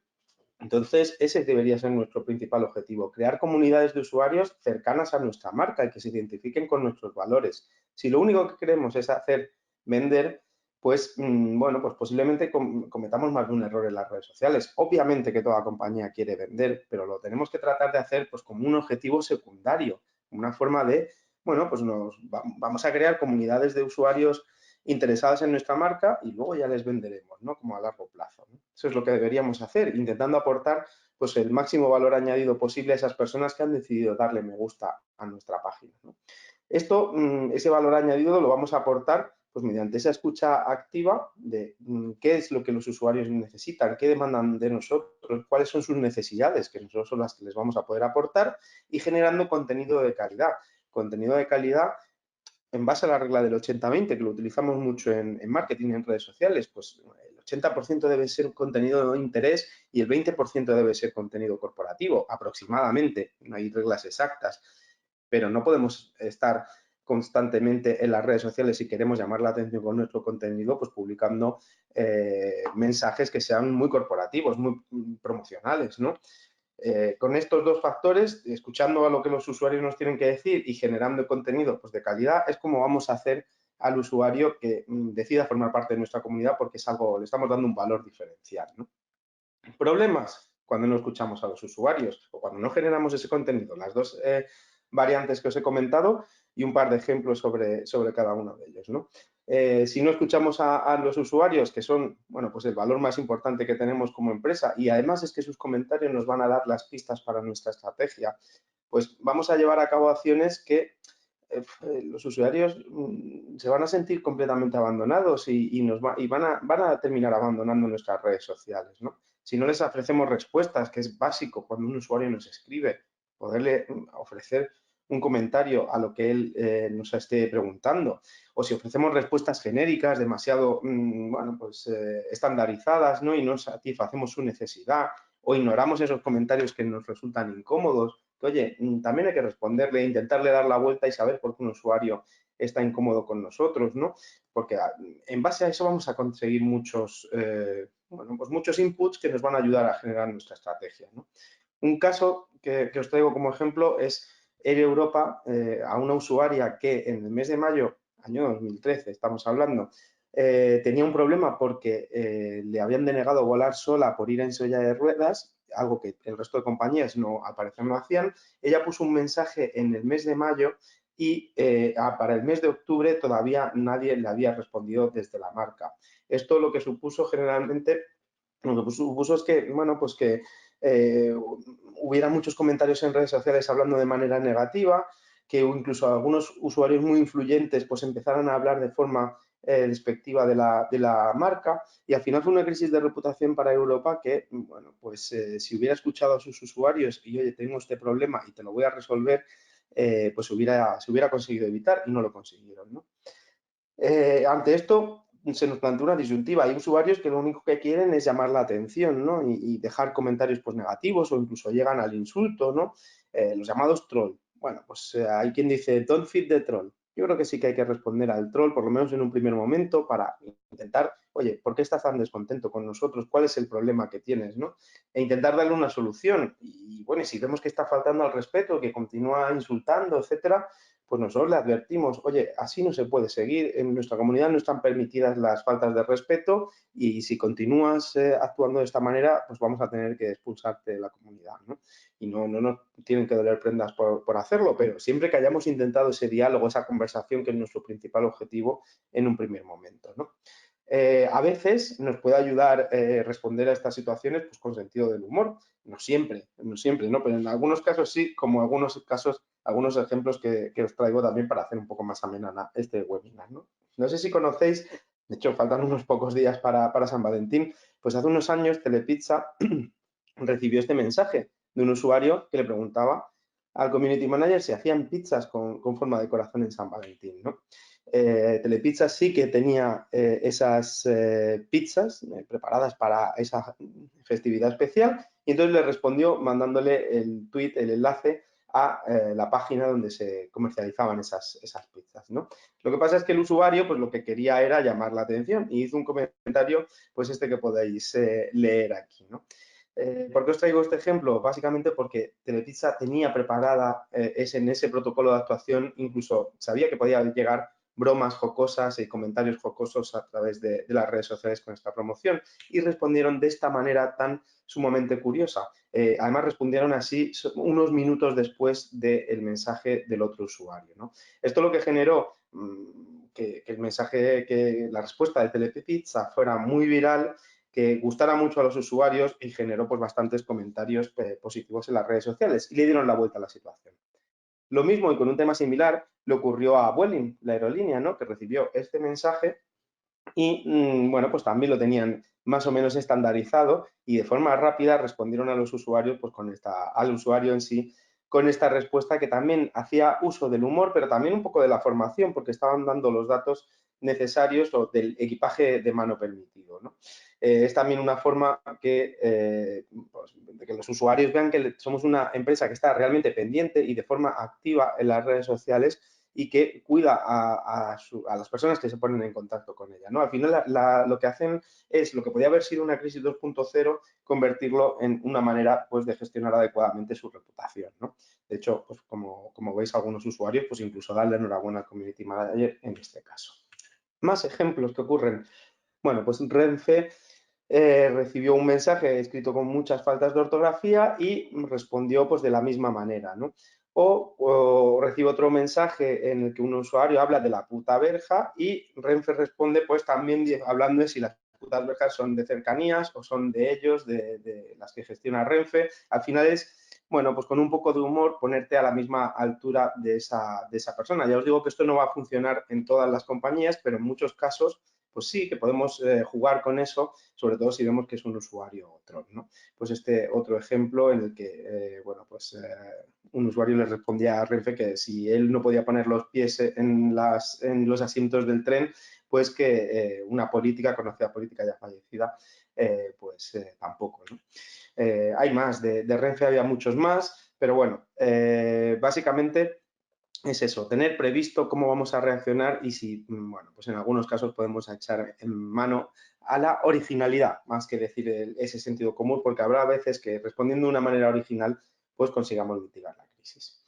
Entonces, ese debería ser nuestro principal objetivo, crear comunidades de usuarios cercanas a nuestra marca y que se identifiquen con nuestros valores. Si lo único que queremos es hacer vender, pues, bueno, pues posiblemente cometamos más de un error en las redes sociales. Obviamente que toda compañía quiere vender, pero lo tenemos que tratar de hacer pues como un objetivo secundario, una forma de, bueno, pues vamos a crear comunidades de usuarios interesadas en nuestra marca y luego ya les venderemos, ¿no? Como a largo plazo, ¿no? Eso es lo que deberíamos hacer, intentando aportar pues el máximo valor añadido posible a esas personas que han decidido darle me gusta a nuestra página, ¿no? Esto, ese valor añadido lo vamos a aportar pues mediante esa escucha activa de qué es lo que los usuarios necesitan, qué demandan de nosotros, cuáles son sus necesidades, que nosotros son las que les vamos a poder aportar, y generando contenido de calidad. Contenido de calidad en base a la regla del 80-20, que lo utilizamos mucho en marketing y en redes sociales, pues el 80% debe ser contenido de interés y el 20% debe ser contenido corporativo, aproximadamente. No hay reglas exactas, pero no podemos estar constantemente en las redes sociales si queremos llamar la atención con nuestro contenido, pues publicando mensajes que sean muy corporativos, muy promocionales, ¿no? Con estos dos factores, escuchando a lo que los usuarios nos tienen que decir y generando contenido pues, de calidad, es como vamos a hacer al usuario que decida formar parte de nuestra comunidad porque es algo, le estamos dando un valor diferencial, ¿no? Problemas cuando no escuchamos a los usuarios o cuando no generamos ese contenido. Las dos variantes que os he comentado y un par de ejemplos sobre cada uno de ellos, ¿no? Si no escuchamos a los usuarios, que son, bueno, pues el valor más importante que tenemos como empresa, y además es que sus comentarios nos van a dar las pistas para nuestra estrategia, pues vamos a llevar a cabo acciones que los usuarios se van a sentir completamente abandonados y van a terminar abandonando nuestras redes sociales, ¿no? Si no les ofrecemos respuestas, que es básico cuando un usuario nos escribe, poderle ofrecer un comentario a lo que él nos esté preguntando, o si ofrecemos respuestas genéricas, demasiado, bueno, pues estandarizadas, ¿no? Y no satisfacemos su necesidad, o ignoramos esos comentarios que nos resultan incómodos, que, oye, también hay que responderle, intentarle dar la vuelta y saber por qué un usuario está incómodo con nosotros, ¿no? Porque en base a eso vamos a conseguir bueno, pues muchos inputs que nos van a ayudar a generar nuestra estrategia, ¿no? Un caso que os traigo como ejemplo es Air Europa, a una usuaria que en el mes de mayo, año 2013, estamos hablando, tenía un problema porque le habían denegado volar sola por ir en silla de ruedas, algo que el resto de compañías no, al parecer no hacían. Ella puso un mensaje en el mes de mayo y para el mes de octubre todavía nadie le había respondido desde la marca. Esto lo que supuso generalmente, lo que supuso es que, bueno, pues que hubiera muchos comentarios en redes sociales hablando de manera negativa, que incluso algunos usuarios muy influyentes pues empezaron a hablar de forma despectiva de la marca, y al final fue una crisis de reputación para Europa que, bueno, pues si hubiera escuchado a sus usuarios y, oye, tengo este problema y te lo voy a resolver, pues se hubiera conseguido evitar y no lo consiguieron, ¿no? Ante esto se nos plantea una disyuntiva. Hay usuarios que lo único que quieren es llamar la atención, ¿no? Y dejar comentarios pues, negativos o incluso llegan al insulto, ¿no? Los llamados troll. Bueno, pues hay quien dice, don't feed the troll. Yo creo que sí que hay que responder al troll, por lo menos en un primer momento, para intentar, oye, ¿por qué estás tan descontento con nosotros? ¿Cuál es el problema que tienes, no? E intentar darle una solución. Y bueno, y si vemos que está faltando al respeto, que continúa insultando, etcétera, pues nosotros le advertimos, oye, así no se puede seguir, en nuestra comunidad no están permitidas las faltas de respeto y si continúas actuando de esta manera, pues vamos a tener que expulsarte de la comunidad, ¿no? Y no nos tienen que doler prendas por hacerlo, pero siempre que hayamos intentado ese diálogo, esa conversación, que es nuestro principal objetivo en un primer momento, ¿no? A veces nos puede ayudar responder a estas situaciones pues, con sentido del humor. No siempre, no siempre, ¿no? Pero en algunos casos sí, como algunos casos, algunos ejemplos que os traigo también para hacer un poco más amena este webinar, ¿no? No sé si conocéis De hecho, faltan unos pocos días para San Valentín. Pues hace unos años Telepizza recibió este mensaje de un usuario que le preguntaba al community manager si hacían pizzas con forma de corazón en San Valentín, ¿no? Telepizza sí que tenía esas pizzas preparadas para esa festividad especial y entonces le respondió mandándole el tweet, el enlace a la página donde se comercializaban esas pizzas, ¿no? Lo que pasa es que el usuario, pues lo que quería era llamar la atención y hizo un comentario, pues este que podéis leer aquí, ¿no? ¿Por qué os traigo este ejemplo? Básicamente porque Telepizza tenía preparada en ese protocolo de actuación, incluso sabía que podía llegar bromas jocosas y comentarios jocosos a través de las redes sociales con esta promoción y respondieron de esta manera tan sumamente curiosa. Además, respondieron así unos minutos después del mensaje del otro usuario, ¿no? Esto lo que generó que el mensaje, que la respuesta de Telepizza fuera muy viral, que gustara mucho a los usuarios y generó pues bastantes comentarios positivos en las redes sociales y le dieron la vuelta a la situación. Lo mismo y con un tema similar le ocurrió a Vueling, la aerolínea, ¿no? Que recibió este mensaje y bueno, pues también lo tenían más o menos estandarizado y de forma rápida respondieron a los usuarios, pues al usuario en sí, con esta respuesta que también hacía uso del humor, pero también un poco de la formación, porque estaban dando los datos necesarios o del equipaje de mano permitido, ¿no? Es también una forma pues, de que los usuarios vean que somos una empresa que está realmente pendiente y de forma activa en las redes sociales y que cuida a las personas que se ponen en contacto con ella, ¿no? Al final lo que hacen es lo que podía haber sido una crisis 2.0, convertirlo en una manera pues, de gestionar adecuadamente su reputación, ¿no? De hecho, pues, como veis, algunos usuarios, pues incluso darle enhorabuena al community manager en este caso. Más ejemplos que ocurren. Bueno, pues Renfe recibió un mensaje escrito con muchas faltas de ortografía y respondió pues de la misma manera, ¿no? O recibe otro mensaje en el que un usuario habla de la puta verja y Renfe responde pues también hablando de si las putas verjas son de cercanías o son de ellos, de las que gestiona Renfe. Al final es, bueno, pues con un poco de humor ponerte a la misma altura de esa persona. Ya os digo que esto no va a funcionar en todas las compañías, pero en muchos casos pues sí que podemos jugar con eso, sobre todo si vemos que es un usuario Troll, ¿no? Pues este otro ejemplo en el que, bueno, pues un usuario le respondía a Renfe que si él no podía poner los pies en los asientos del tren, pues que una política, conocida política ya fallecida, pues tampoco, ¿no? Hay más, de Renfe había muchos más, pero bueno, básicamente es eso, tener previsto cómo vamos a reaccionar y si, bueno, pues en algunos casos podemos echar en mano a la originalidad, más que decir ese sentido común, porque habrá veces que respondiendo de una manera original, pues consigamos mitigar la crisis.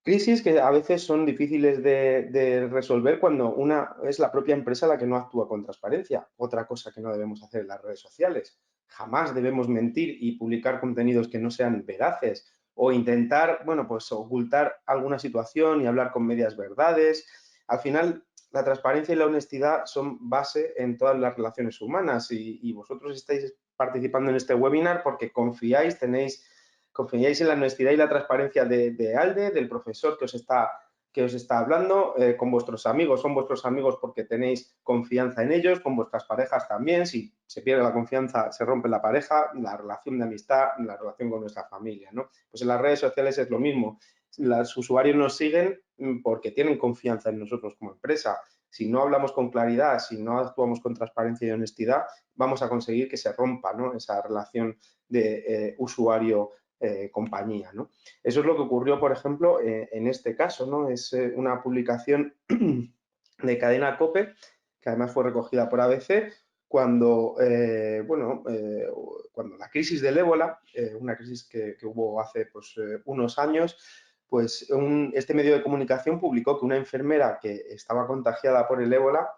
Crisis que a veces son difíciles de resolver cuando una es la propia empresa la que no actúa con transparencia. Otra cosa que no debemos hacer en las redes sociales. Jamás debemos mentir y publicar contenidos que no sean veraces o intentar, bueno, pues ocultar alguna situación y hablar con medias verdades. Al final, la transparencia y la honestidad son base en todas las relaciones humanas y vosotros estáis participando en este webinar porque confiáis en la honestidad y la transparencia de Alde, del profesor que os está hablando, con vuestros amigos, son vuestros amigos porque tenéis confianza en ellos, con vuestras parejas también, si se pierde la confianza, se rompe la pareja, la relación de amistad, la relación con nuestra familia, ¿no? Pues en las redes sociales es lo mismo, los usuarios nos siguen porque tienen confianza en nosotros como empresa. Si no hablamos con claridad, si no actuamos con transparencia y honestidad, vamos a conseguir que se rompa, ¿no? Esa relación de usuario compañía, ¿no? Eso es lo que ocurrió, por ejemplo, en este caso, ¿no? Es una publicación de cadena COPE, que además fue recogida por ABC, cuando, bueno, cuando la crisis del ébola, una crisis que hubo hace pues, unos años, pues este medio de comunicación publicó que una enfermera que estaba contagiada por el ébola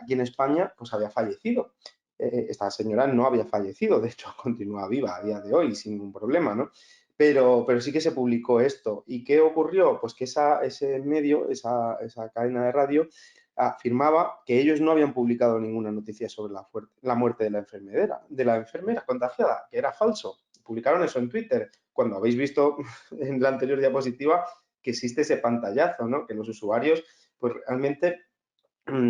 aquí en España, pues había fallecido. Esta señora no había fallecido, de hecho continúa viva a día de hoy sin ningún problema, ¿no? Pero sí que se publicó esto. ¿Y qué ocurrió? Pues que ese medio, esa cadena de radio, afirmaba que ellos no habían publicado ninguna noticia sobre la muerte de la enfermera contagiada, que era falso. Publicaron eso en Twitter, cuando habéis visto en la anterior diapositiva que existe ese pantallazo, ¿no? Que los usuarios, pues realmente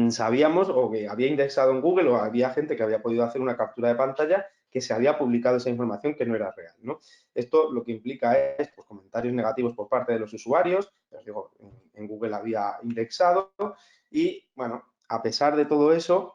sabíamos o que había indexado en Google o había gente que había podido hacer una captura de pantalla que se había publicado esa información que no era real, ¿no? Esto lo que implica es pues, comentarios negativos por parte de los usuarios, os digo, en Google había indexado y, bueno, a pesar de todo eso,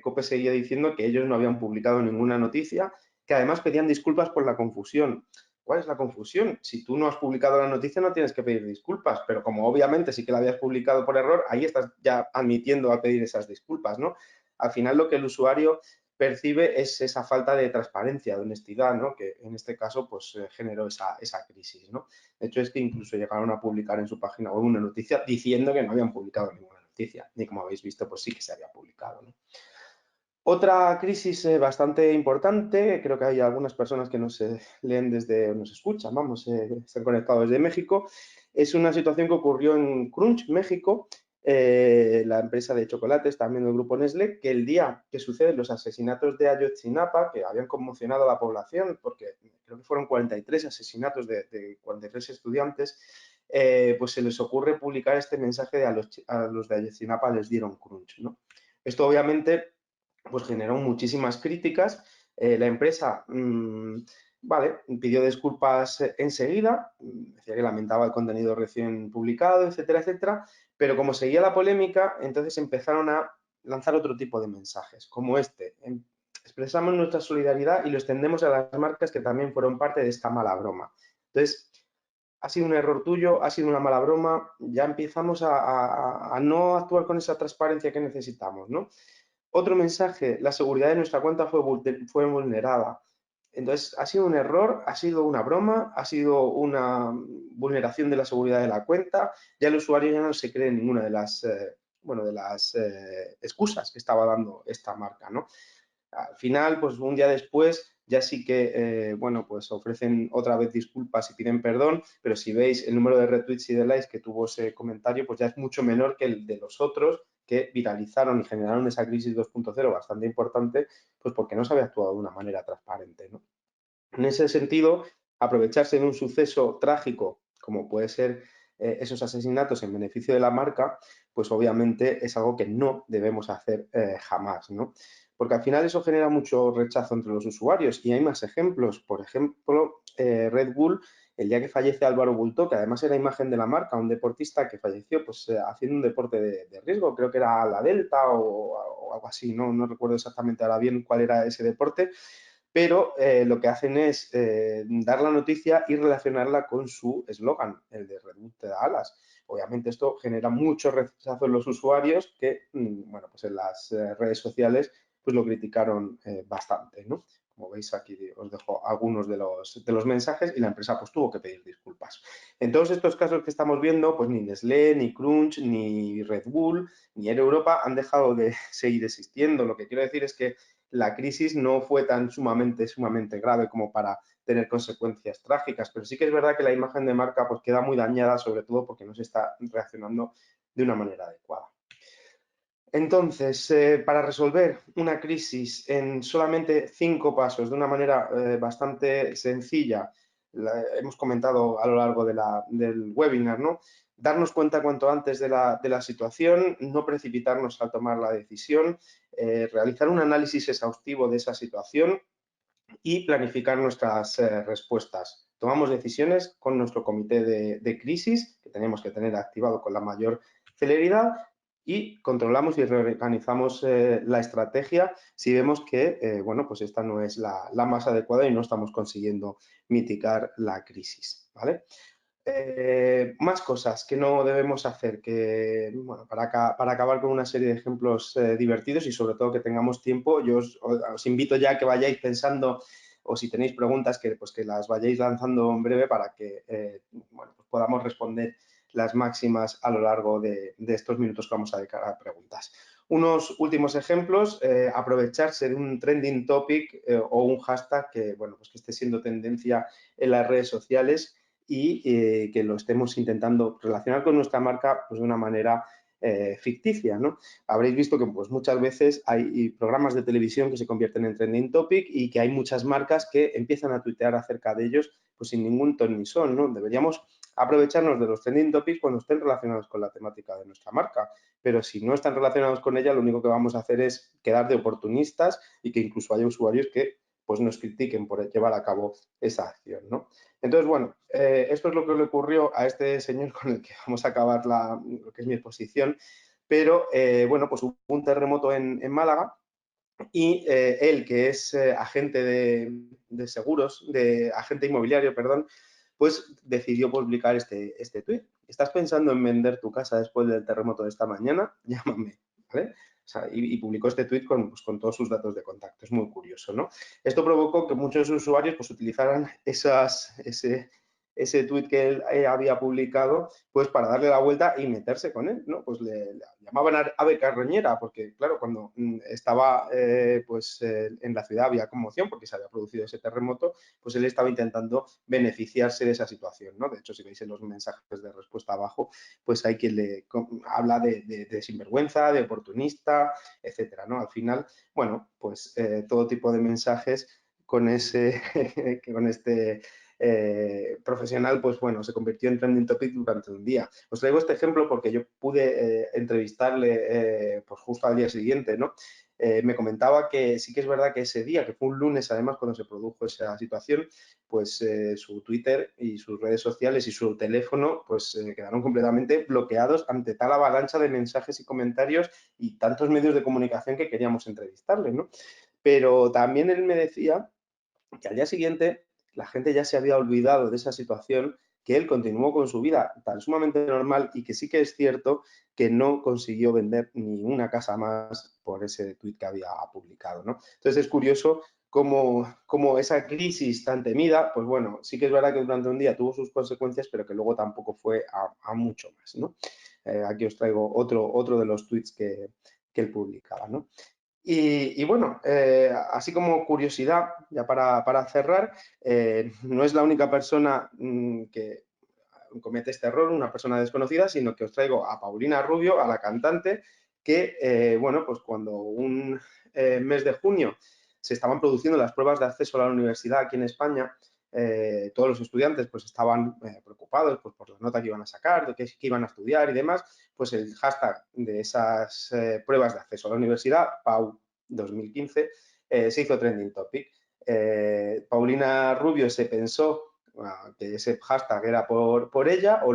COPE seguía diciendo que ellos no habían publicado ninguna noticia, que además pedían disculpas por la confusión. ¿Cuál es la confusión? Si tú no has publicado la noticia no tienes que pedir disculpas, pero como obviamente sí que la habías publicado por error, ahí estás ya admitiendo a pedir esas disculpas, ¿no? Al final lo que el usuario percibe es esa falta de transparencia, de honestidad, ¿no? Que en este caso pues generó esa crisis, ¿no? De hecho es que incluso llegaron a publicar en su página web una noticia diciendo que no habían publicado ninguna noticia, y como habéis visto pues sí que se había publicado, ¿no? Otra crisis bastante importante, creo que hay algunas personas que nos leen desde, nos escuchan, vamos, están conectados desde México, es una situación que ocurrió en Crunch, México, la empresa de chocolates también del grupo Nestlé, que el día que suceden los asesinatos de Ayotzinapa, que habían conmocionado a la población, porque creo que fueron 43 asesinatos de 43 estudiantes, pues se les ocurre publicar este mensaje de a los de Ayotzinapa les dieron Crunch, ¿no? Esto obviamente pues generó muchísimas críticas. La empresa, vale, pidió disculpas enseguida, decía que lamentaba el contenido recién publicado, etcétera, etcétera, pero como seguía la polémica, entonces empezaron a lanzar otro tipo de mensajes, como este. Expresamos nuestra solidaridad y lo extendemos a las marcas que también fueron parte de esta mala broma. Entonces, ha sido un error tuyo, ha sido una mala broma, ya empezamos a no actuar con esa transparencia que necesitamos, ¿no? Otro mensaje, la seguridad de nuestra cuenta fue vulnerada. Entonces, ha sido un error, ha sido una broma, ha sido una vulneración de la seguridad de la cuenta. Ya el usuario ya no se cree en ninguna de las, bueno, de las excusas que estaba dando esta marca, ¿no? Al final, pues un día después, ya sí que, bueno, pues ofrecen otra vez disculpas y piden perdón, pero si veis el número de retweets y de likes que tuvo ese comentario, pues ya es mucho menor que el de los otros que viralizaron y generaron esa crisis 2.0 bastante importante, pues porque no se había actuado de una manera transparente, ¿no? En ese sentido, aprovecharse de un suceso trágico, como puede ser esos asesinatos en beneficio de la marca, pues obviamente es algo que no debemos hacer jamás, ¿no? Porque al final eso genera mucho rechazo entre los usuarios y hay más ejemplos. Por ejemplo, Red Bull, el día que fallece Álvaro Bulto, que además era imagen de la marca, un deportista que falleció pues haciendo un deporte de riesgo, creo que era la Delta o algo así, no recuerdo exactamente ahora bien cuál era ese deporte, pero lo que hacen es dar la noticia y relacionarla con su eslogan, el de Red Bull te da alas. Obviamente esto genera mucho rechazo en los usuarios que, bueno, pues en las redes sociales pues lo criticaron bastante, ¿no? Como veis aquí os dejo algunos de los mensajes y la empresa pues tuvo que pedir disculpas. En todos estos casos que estamos viendo, pues ni Nestlé, ni Crunch, ni Red Bull, ni Air Europa han dejado de seguir existiendo. Lo que quiero decir es que la crisis no fue tan sumamente grave como para tener consecuencias trágicas, pero sí que es verdad que la imagen de marca pues queda muy dañada, sobre todo porque no se está reaccionando de una manera adecuada. Entonces, para resolver una crisis en solamente 5 pasos, de una manera bastante sencilla, hemos comentado a lo largo del webinar, ¿no? Darnos cuenta cuanto antes de la situación, no precipitarnos al tomar la decisión, realizar un análisis exhaustivo de esa situación y planificar nuestras respuestas. Tomamos decisiones con nuestro comité de crisis, que tenemos que tener activado con la mayor celeridad, y controlamos y reorganizamos la estrategia si vemos que, bueno, pues esta no es la más adecuada y no estamos consiguiendo mitigar la crisis, ¿vale? Más cosas que no debemos hacer, que bueno, para acabar con una serie de ejemplos divertidos y sobre todo que tengamos tiempo, yo os invito ya a que vayáis pensando o si tenéis preguntas pues que las vayáis lanzando en breve para que bueno, pues podamos responder las máximas a lo largo de estos minutos que vamos a dedicar a preguntas. Unos últimos ejemplos, aprovecharse de un trending topic o un hashtag que, bueno, pues que esté siendo tendencia en las redes sociales y que lo estemos intentando relacionar con nuestra marca pues, de una manera ficticia, ¿no? Habréis visto que pues, muchas veces hay programas de televisión que se convierten en trending topic y que hay muchas marcas que empiezan a tuitear acerca de ellos pues sin ningún ton ni son, ¿no? Deberíamos aprovecharnos de los trending topics cuando estén relacionados con la temática de nuestra marca. Pero si no están relacionados con ella, lo único que vamos a hacer es quedar de oportunistas y que incluso haya usuarios que pues nos critiquen por llevar a cabo esa acción, ¿no? Entonces, bueno, esto es lo que le ocurrió a este señor con el que vamos a acabar lo que es mi exposición, pero bueno, pues hubo un terremoto en Málaga y él, que es agente de seguros, de agente inmobiliario, perdón, pues decidió publicar este tuit. ¿Estás pensando en vender tu casa después del terremoto de esta mañana? Llámame, ¿vale? O sea, y publicó este tuit con todos sus datos de contacto. Es muy curioso, ¿no? Esto provocó que muchos usuarios pues, utilizaran ese tuit que él había publicado pues para darle la vuelta y meterse con él, ¿no? Pues le llamaban ave carroñera porque, claro, cuando estaba en la ciudad había conmoción porque se había producido ese terremoto, pues él estaba intentando beneficiarse de esa situación, ¿no? De hecho, si veis en los mensajes de respuesta abajo, pues hay quien le habla de sinvergüenza, de oportunista, etcétera, ¿no? Al final, bueno, pues todo tipo de mensajes con este profesional, pues bueno, se convirtió en trending topic durante un día. Os traigo este ejemplo porque yo pude entrevistarle pues justo al día siguiente, ¿no? Me comentaba que sí que es verdad que ese día, que fue un lunes además cuando se produjo esa situación, pues su Twitter y sus redes sociales y su teléfono pues quedaron completamente bloqueados ante tal avalancha de mensajes y comentarios y tantos medios de comunicación que queríamos entrevistarle, ¿no? Pero también él me decía que al día siguiente la gente ya se había olvidado de esa situación, que él continuó con su vida tan sumamente normal y que sí que es cierto que no consiguió vender ni una casa más por ese tuit que había publicado, ¿no? Entonces es curioso cómo esa crisis tan temida, pues bueno, sí que es verdad que durante un día tuvo sus consecuencias, pero que luego tampoco fue a mucho más, ¿no? Aquí os traigo otro de los tweets que él publicaba, ¿no? Y bueno, así como curiosidad, ya para cerrar, no es la única persona que comete este error, una persona desconocida, sino que os traigo a Paulina Rubio, a la cantante, que, bueno, pues cuando un mes de junio se estaban produciendo las pruebas de acceso a la universidad aquí en España, todos los estudiantes pues estaban preocupados pues, por la nota que iban a sacar, de qué iban a estudiar y demás, pues el hashtag de esas pruebas de acceso a la universidad, PAU 2015, se hizo trending topic. Paulina Rubio se pensó que ese hashtag era por ella o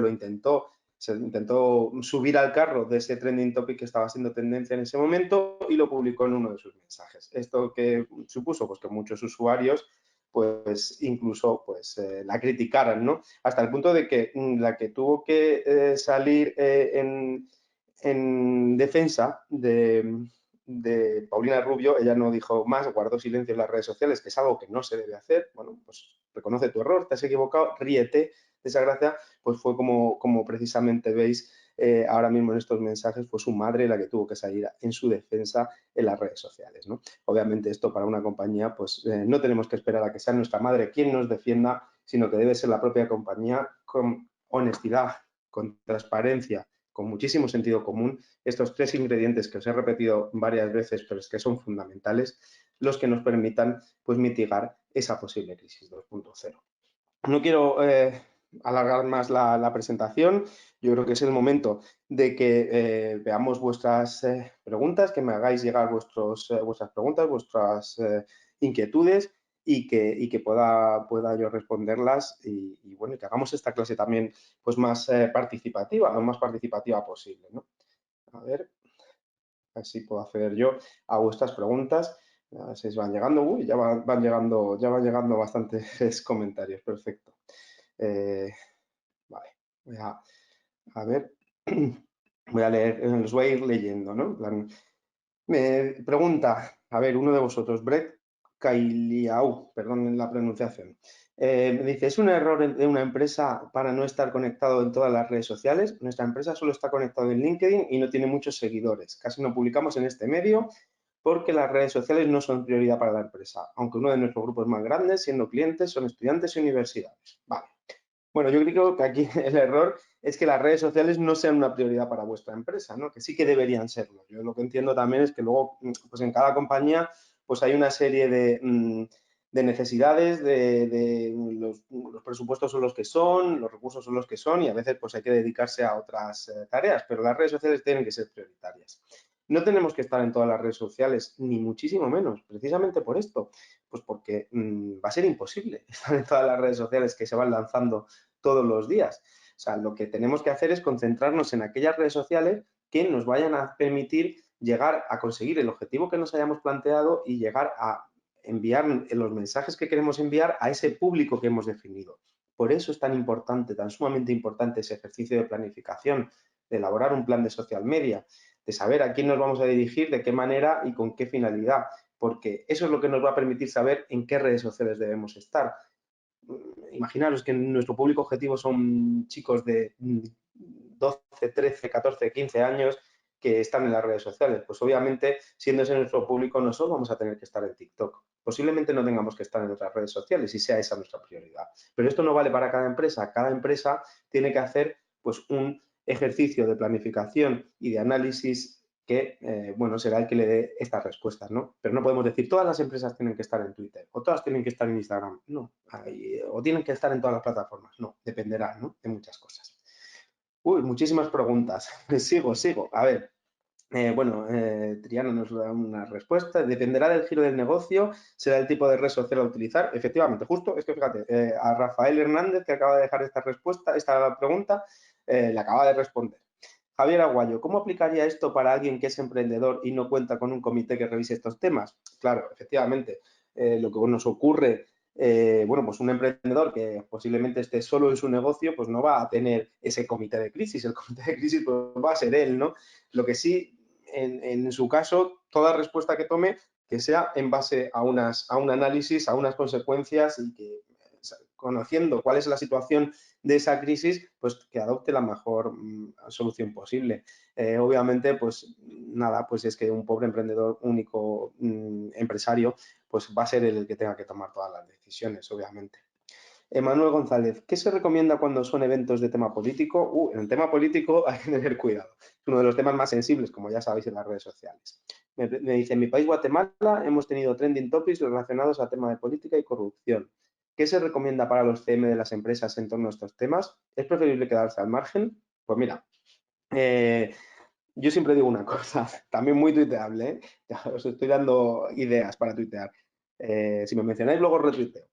se intentó subir al carro de ese trending topic que estaba siendo tendencia en ese momento y lo publicó en uno de sus mensajes. Esto que supuso pues que muchos usuarios pues incluso pues la criticaran, ¿no? Hasta el punto de que la que tuvo que salir en defensa de Paulina Rubio, ella no dijo más, guardó silencio en las redes sociales, que es algo que no se debe hacer. Bueno, pues reconoce tu error, te has equivocado, ríete de esa gracia, pues fue como precisamente veis ahora mismo en estos mensajes, fue su madre la que tuvo que salir en su defensa en las redes sociales, ¿no? Obviamente esto para una compañía, pues no tenemos que esperar a que sea nuestra madre quien nos defienda, sino que debe ser la propia compañía con honestidad, con transparencia, con muchísimo sentido común, estos tres ingredientes que os he repetido varias veces, pero es que son fundamentales, los que nos permitan pues, mitigar esa posible crisis 2.0. No quiero alargar más la presentación, yo creo que es el momento de que veamos vuestras preguntas, que me hagáis llegar vuestras preguntas, vuestras inquietudes y que pueda yo responderlas y bueno, que hagamos esta clase también pues más participativa, lo más participativa posible, ¿no? A ver, así puedo acceder yo a vuestras preguntas. A ver si van llegando. Uy, ya van llegando bastantes comentarios. Perfecto. Vale, a ver. Voy a leer, los voy a ir leyendo, ¿no? Me pregunta, a ver, uno de vosotros, Brett Kailiau, perdón la pronunciación. Me dice, ¿es un error de una empresa para no estar conectado en todas las redes sociales? Nuestra empresa solo está conectado en LinkedIn y no tiene muchos seguidores. Casi no publicamos en este medio porque las redes sociales no son prioridad para la empresa, aunque uno de nuestros grupos más grandes, siendo clientes, son estudiantes y universidades. Vale. Bueno, yo creo que aquí el error es que las redes sociales no sean una prioridad para vuestra empresa, ¿no? Que sí que deberían serlo. Yo lo que entiendo también es que luego, pues en cada compañía, pues hay una serie de necesidades, de los presupuestos son los que son, los recursos son los que son y a veces pues hay que dedicarse a otras tareas, pero las redes sociales tienen que ser prioritarias. No tenemos que estar en todas las redes sociales, ni muchísimo menos, precisamente por esto, pues porque va a ser imposible estar en todas las redes sociales que se van lanzando todos los días. O sea, lo que tenemos que hacer es concentrarnos en aquellas redes sociales que nos vayan a permitir llegar a conseguir el objetivo que nos hayamos planteado y llegar a enviar los mensajes que queremos enviar a ese público que hemos definido. Por eso es tan importante, tan sumamente importante ese ejercicio de planificación, de elaborar un plan de social media, de saber a quién nos vamos a dirigir, de qué manera y con qué finalidad, porque eso es lo que nos va a permitir saber en qué redes sociales debemos estar. Imaginaros que nuestro público objetivo son chicos de 12, 13, 14, 15 años que están en las redes sociales. Pues obviamente, siendo ese nuestro público, nosotros vamos a tener que estar en TikTok. Posiblemente no tengamos que estar en otras redes sociales y sea esa nuestra prioridad. Pero esto no vale para cada empresa. Cada empresa tiene que hacer pues un ejercicio de planificación y de análisis que, bueno, será el que le dé estas respuestas, ¿no? Pero no podemos decir todas las empresas tienen que estar en Twitter o todas tienen que estar en Instagram, no, o tienen que estar en todas las plataformas, no, dependerá, ¿no? De muchas cosas. Uy, muchísimas preguntas. Sigo. A ver, Triana nos da una respuesta. Dependerá del giro del negocio, será el tipo de red social a utilizar. Efectivamente, justo, es que fíjate, a Rafael Hernández, que acaba de dejar esta respuesta, esta pregunta, le acaba de responder. Javier Aguayo, ¿cómo aplicaría esto para alguien que es emprendedor y no cuenta con un comité que revise estos temas? Claro, efectivamente, lo que nos ocurre, pues un emprendedor que posiblemente esté solo en su negocio, pues no va a tener ese comité de crisis. El comité de crisis pues, va a ser él, ¿no? Lo que sí, en su caso, toda respuesta que tome, que sea en base a un análisis, a unas consecuencias y que conociendo cuál es la situación de esa crisis, pues que adopte la mejor solución posible. Obviamente, pues nada, pues es que un pobre emprendedor único empresario, pues va a ser el que tenga que tomar todas las decisiones, obviamente. Manuel González, ¿qué se recomienda cuando son eventos de tema político? En el tema político hay que tener cuidado. Es uno de los temas más sensibles, como ya sabéis, en las redes sociales. Me dice, en mi país, Guatemala, hemos tenido trending topics relacionados a tema de política y corrupción. ¿Qué se recomienda para los CM de las empresas en torno a estos temas? ¿Es preferible quedarse al margen? Pues mira, yo siempre digo una cosa, también muy tuiteable, ¿eh? Ya os estoy dando ideas para tuitear. Si me mencionáis, luego retuiteo.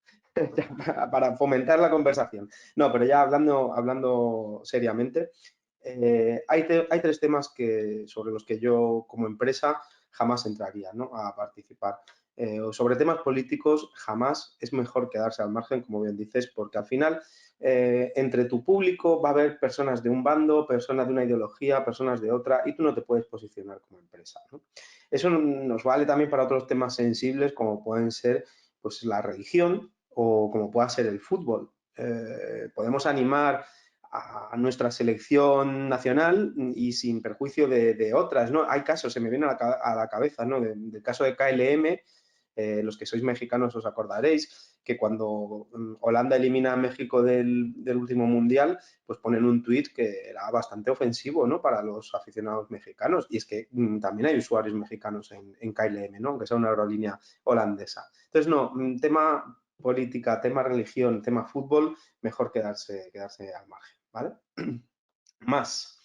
Para fomentar la conversación. No, pero ya hablando seriamente, hay tres temas sobre los que yo como empresa jamás entraría, ¿no? A participar. Sobre temas políticos jamás es mejor quedarse al margen, como bien dices, porque al final entre tu público va a haber personas de un bando, personas de una ideología, personas de otra, y tú no te puedes posicionar como empresa, ¿no? Eso nos vale también para otros temas sensibles como pueden ser pues, la religión o como pueda ser el fútbol. Podemos animar a nuestra selección nacional y sin perjuicio de otras, ¿no? Hay casos, se me viene a la cabeza, ¿no? Del caso de KLM, los que sois mexicanos os acordaréis que cuando Holanda elimina a México del último mundial, pues ponen un tuit que era bastante ofensivo, ¿no? Para los aficionados mexicanos. Y es que también hay usuarios mexicanos en KLM, ¿no? Aunque sea una aerolínea holandesa. Entonces, no, tema política, tema religión, tema fútbol, mejor quedarse al margen, ¿vale? Más.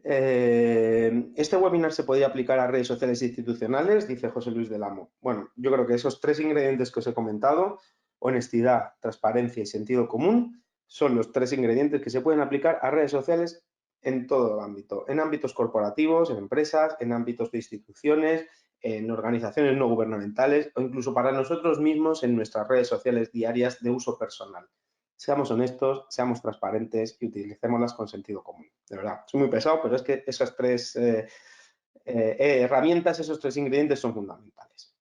¿Este webinar se podría aplicar a redes sociales institucionales? Dice José Luis del Amo. Bueno, yo creo que esos tres ingredientes que os he comentado, honestidad, transparencia y sentido común, son los tres ingredientes que se pueden aplicar a redes sociales en todo el ámbito, en ámbitos corporativos, en empresas, en ámbitos de instituciones, en organizaciones no gubernamentales o incluso para nosotros mismos en nuestras redes sociales diarias de uso personal. Seamos honestos, seamos transparentes y utilicémoslas con sentido común. De verdad, soy muy pesado, pero es que esas tres herramientas, esos tres ingredientes son fundamentales.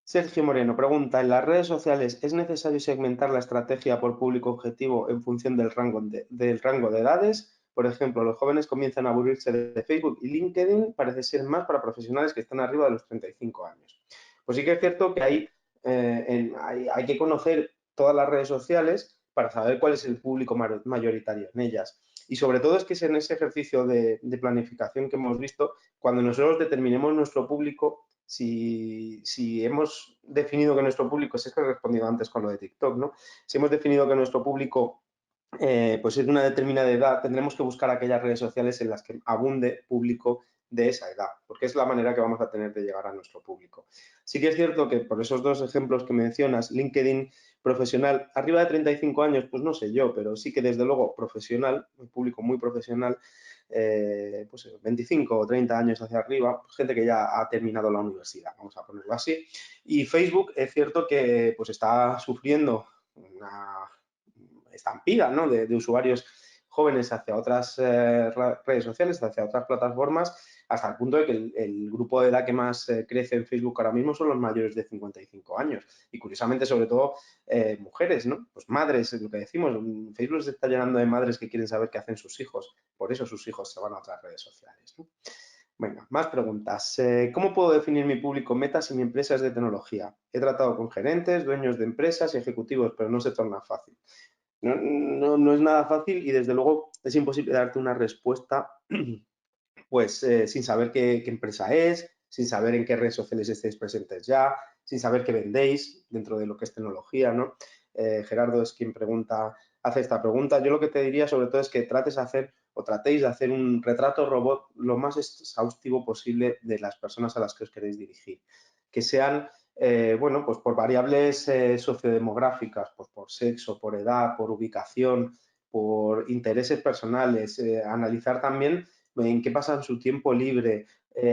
Sergio Moreno pregunta, ¿en las redes sociales es necesario segmentar la estrategia por público objetivo en función del rango de edades? Por ejemplo, los jóvenes comienzan a aburrirse de Facebook y LinkedIn, parece ser más para profesionales que están arriba de los 35 años. Pues sí que es cierto que hay que conocer todas las redes sociales para saber cuál es el público mayoritario en ellas. Y sobre todo es que es en ese ejercicio de planificación que hemos visto, cuando nosotros determinemos nuestro público, si hemos definido que nuestro público, si es que he respondido antes con lo de TikTok, ¿no? Si hemos definido que nuestro público pues es de una determinada edad, tendremos que buscar aquellas redes sociales en las que abunde público de esa edad, porque es la manera que vamos a tener de llegar a nuestro público. Sí que es cierto que por esos dos ejemplos que mencionas, LinkedIn profesional, arriba de 35 años, pues no sé yo, pero sí que desde luego profesional, un público muy profesional, pues 25 o 30 años hacia arriba, pues gente que ya ha terminado la universidad, vamos a ponerlo así. Y Facebook es cierto que pues está sufriendo una estampida, ¿no? de usuarios jóvenes hacia otras redes sociales, hacia otras plataformas, hasta el punto de que el grupo de edad que más crece en Facebook ahora mismo son los mayores de 55 años. Y curiosamente, sobre todo, mujeres, ¿no? Pues madres, es lo que decimos. Facebook se está llenando de madres que quieren saber qué hacen sus hijos. Por eso sus hijos se van a otras redes sociales, ¿no? Venga, más preguntas. ¿Cómo puedo definir mi público meta si mi empresa es de tecnología? He tratado con gerentes, dueños de empresas y ejecutivos, pero no se torna fácil. No es nada fácil y desde luego es imposible darte una respuesta pues sin saber qué empresa es, sin saber en qué redes sociales estáis presentes ya, sin saber qué vendéis dentro de lo que es tecnología, ¿no? Gerardo es quien hace esta pregunta. Yo lo que te diría sobre todo es que tratéis de hacer un retrato robot lo más exhaustivo posible de las personas a las que os queréis dirigir. Que sean, bueno, pues por variables sociodemográficas, pues por sexo, por edad, por ubicación, por intereses personales, analizar también en qué pasan su tiempo libre,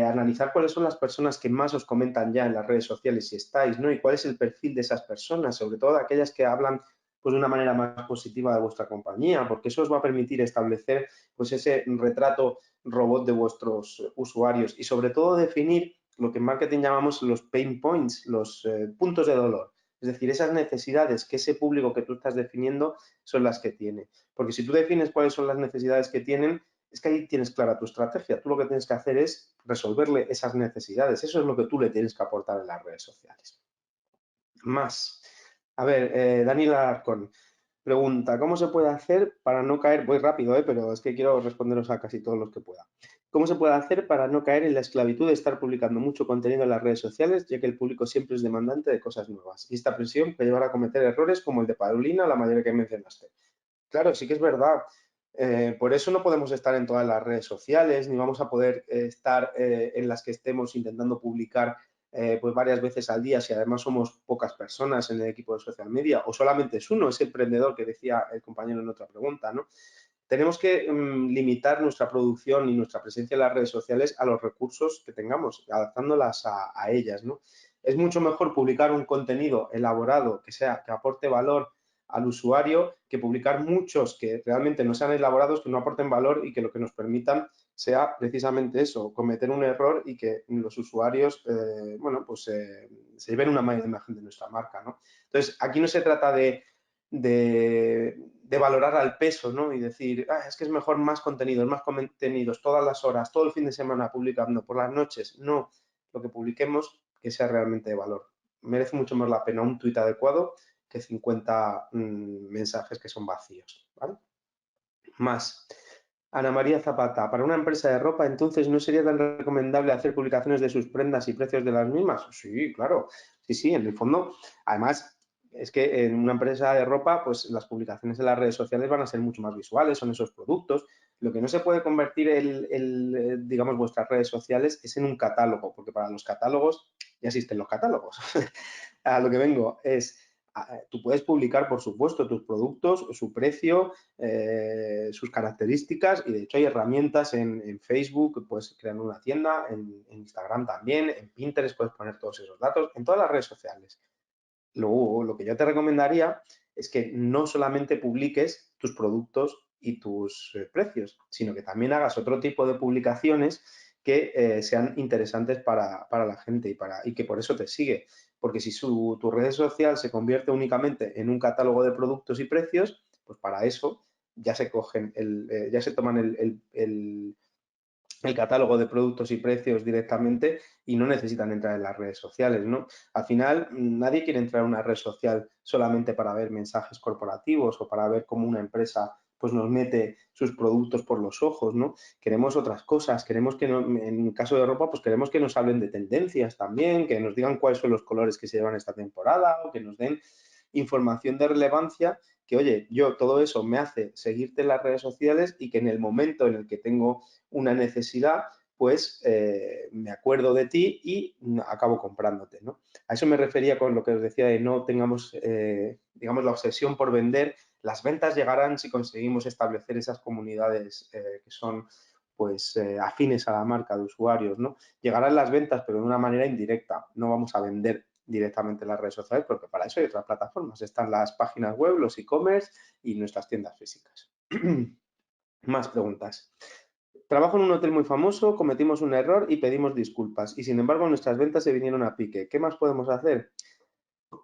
analizar cuáles son las personas que más os comentan ya en las redes sociales si estáis, ¿no? Y cuál es el perfil de esas personas, sobre todo aquellas que hablan pues, de una manera más positiva de vuestra compañía, porque eso os va a permitir establecer pues, ese retrato robot de vuestros usuarios y sobre todo definir lo que en marketing llamamos los pain points, los puntos de dolor. Es decir, esas necesidades que ese público que tú estás definiendo son las que tiene. Porque si tú defines cuáles son las necesidades que tienen, es que ahí tienes clara tu estrategia. Tú lo que tienes que hacer es resolverle esas necesidades. Eso es lo que tú le tienes que aportar en las redes sociales. Más. A ver, Daniel Alarcón pregunta, ¿cómo se puede hacer para no caer, voy rápido, pero es que quiero responderos a casi todos los que pueda. ¿Cómo se puede hacer para no caer en la esclavitud de estar publicando mucho contenido en las redes sociales, ya que el público siempre es demandante de cosas nuevas? Y esta presión puede llevar a cometer errores como el de Paulina, la mayoría que mencionaste. Claro, sí que es verdad. Por eso no podemos estar en todas las redes sociales, ni vamos a poder estar en las que estemos intentando publicar pues varias veces al día si además somos pocas personas en el equipo de social media o solamente es uno, ese emprendedor que decía el compañero en otra pregunta, ¿no? Tenemos que limitar nuestra producción y nuestra presencia en las redes sociales a los recursos que tengamos, adaptándolas a ellas, ¿no? Es mucho mejor publicar un contenido elaborado que aporte valor al usuario que publicar muchos que realmente no sean elaborados, que no aporten valor y que lo que nos permitan sea precisamente eso, cometer un error y que los usuarios, bueno, pues se lleven una mala imagen de nuestra marca, ¿no? Entonces, aquí no se trata de valorar al peso, ¿no? Y decir, es que es mejor más contenidos, todas las horas, todo el fin de semana publicando, por las noches. No, lo que publiquemos que sea realmente de valor. Merece mucho más la pena un tuit adecuado que 50 mensajes que son vacíos, ¿vale? Más. Ana María Zapata, para una empresa de ropa, entonces, ¿no sería tan recomendable hacer publicaciones de sus prendas y precios de las mismas? Sí, claro. Sí, en el fondo. Además, es que en una empresa de ropa, pues las publicaciones en las redes sociales van a ser mucho más visuales, son esos productos. Lo que no se puede convertir digamos, vuestras redes sociales es en un catálogo, porque para los catálogos ya existen los catálogos. A lo que vengo es, tú puedes publicar, por supuesto, tus productos, su precio, sus características y de hecho hay herramientas en Facebook, puedes crear una tienda, en Instagram también, en Pinterest puedes poner todos esos datos, en todas las redes sociales. Luego, lo que yo te recomendaría es que no solamente publiques tus productos y tus precios, sino que también hagas otro tipo de publicaciones que sean interesantes para la gente y que por eso te sigue. Porque si tu red social se convierte únicamente en un catálogo de productos y precios, pues para eso ya se cogen ya se toman el catálogo de productos y precios directamente y no necesitan entrar en las redes sociales, ¿no? Al final, nadie quiere entrar a una red social solamente para ver mensajes corporativos o para ver cómo una empresa pues nos mete sus productos por los ojos, ¿no? Queremos otras cosas, queremos que, en el caso de ropa, pues queremos que nos hablen de tendencias también, que nos digan cuáles son los colores que se llevan esta temporada o que nos den información de relevancia que, oye, yo todo eso me hace seguirte en las redes sociales y que en el momento en el que tengo una necesidad, pues me acuerdo de ti y acabo comprándote, ¿no? A eso me refería con lo que os decía de no tengamos, digamos, la obsesión por vender. Las ventas llegarán si conseguimos establecer esas comunidades que son pues afines a la marca de usuarios, ¿no? Llegarán las ventas, pero de una manera indirecta. No vamos a vender directamente en las redes sociales porque para eso hay otras plataformas. Están las páginas web, los e-commerce y nuestras tiendas físicas. Más preguntas. Trabajo en un hotel muy famoso, cometimos un error y pedimos disculpas. Y sin embargo, nuestras ventas se vinieron a pique. ¿Qué más podemos hacer?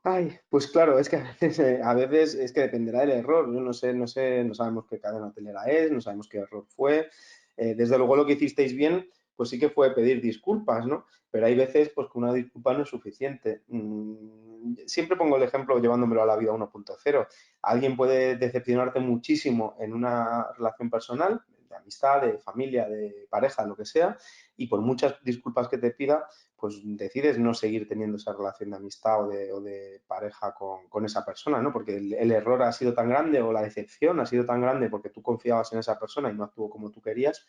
Ay, pues claro, es que a veces es que dependerá del error. Yo no sé, no sabemos qué cadena hotelera es, no sabemos qué error fue. Desde luego lo que hicisteis bien, pues sí que fue pedir disculpas, ¿no? Pero hay veces pues que una disculpa no es suficiente. Siempre pongo el ejemplo llevándomelo a la vida 1.0. Alguien puede decepcionarte muchísimo en una relación personal, de amistad, de familia, de pareja, lo que sea, y por muchas disculpas que te pida, pues decides no seguir teniendo esa relación de amistad o de pareja con esa persona, ¿no? Porque el error ha sido tan grande o la decepción ha sido tan grande porque tú confiabas en esa persona y no actuó como tú querías,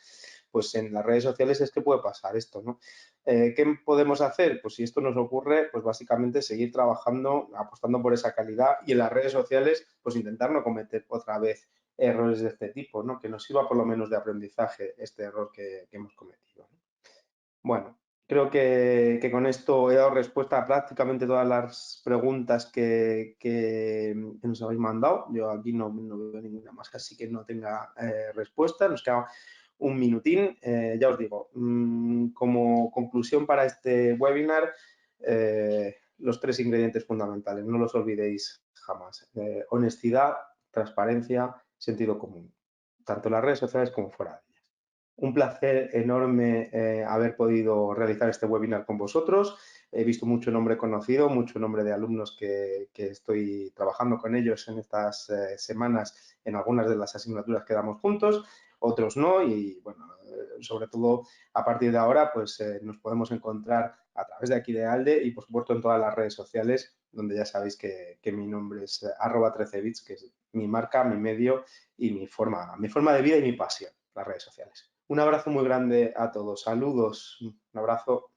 pues en las redes sociales es que puede pasar esto, ¿no? ¿Qué podemos hacer? Pues si esto nos ocurre, pues básicamente seguir trabajando, apostando por esa calidad y en las redes sociales, pues intentar no cometer otra vez errores de este tipo, ¿no? Que nos sirva por lo menos de aprendizaje este error que hemos cometido, ¿no? Bueno, creo que con esto he dado respuesta a prácticamente todas las preguntas que nos habéis mandado. Yo aquí no veo ninguna más, así que no tenga respuesta. Nos queda un minutín. Ya os digo, como conclusión para este webinar, los tres ingredientes fundamentales, no los olvidéis jamás. Honestidad, transparencia, sentido común, tanto en las redes sociales como fuera de ellas. Un placer enorme haber podido realizar este webinar con vosotros. He visto mucho nombre conocido, mucho nombre de alumnos que estoy trabajando con ellos en estas semanas en algunas de las asignaturas que damos juntos, otros no y bueno, sobre todo a partir de ahora pues nos podemos encontrar a través de aquí de ALDE y por supuesto en todas las redes sociales donde ya sabéis que mi nombre es @13bits, que es mi marca, mi medio y mi forma de vida y mi pasión, las redes sociales. Un abrazo muy grande a todos. Saludos. Un abrazo.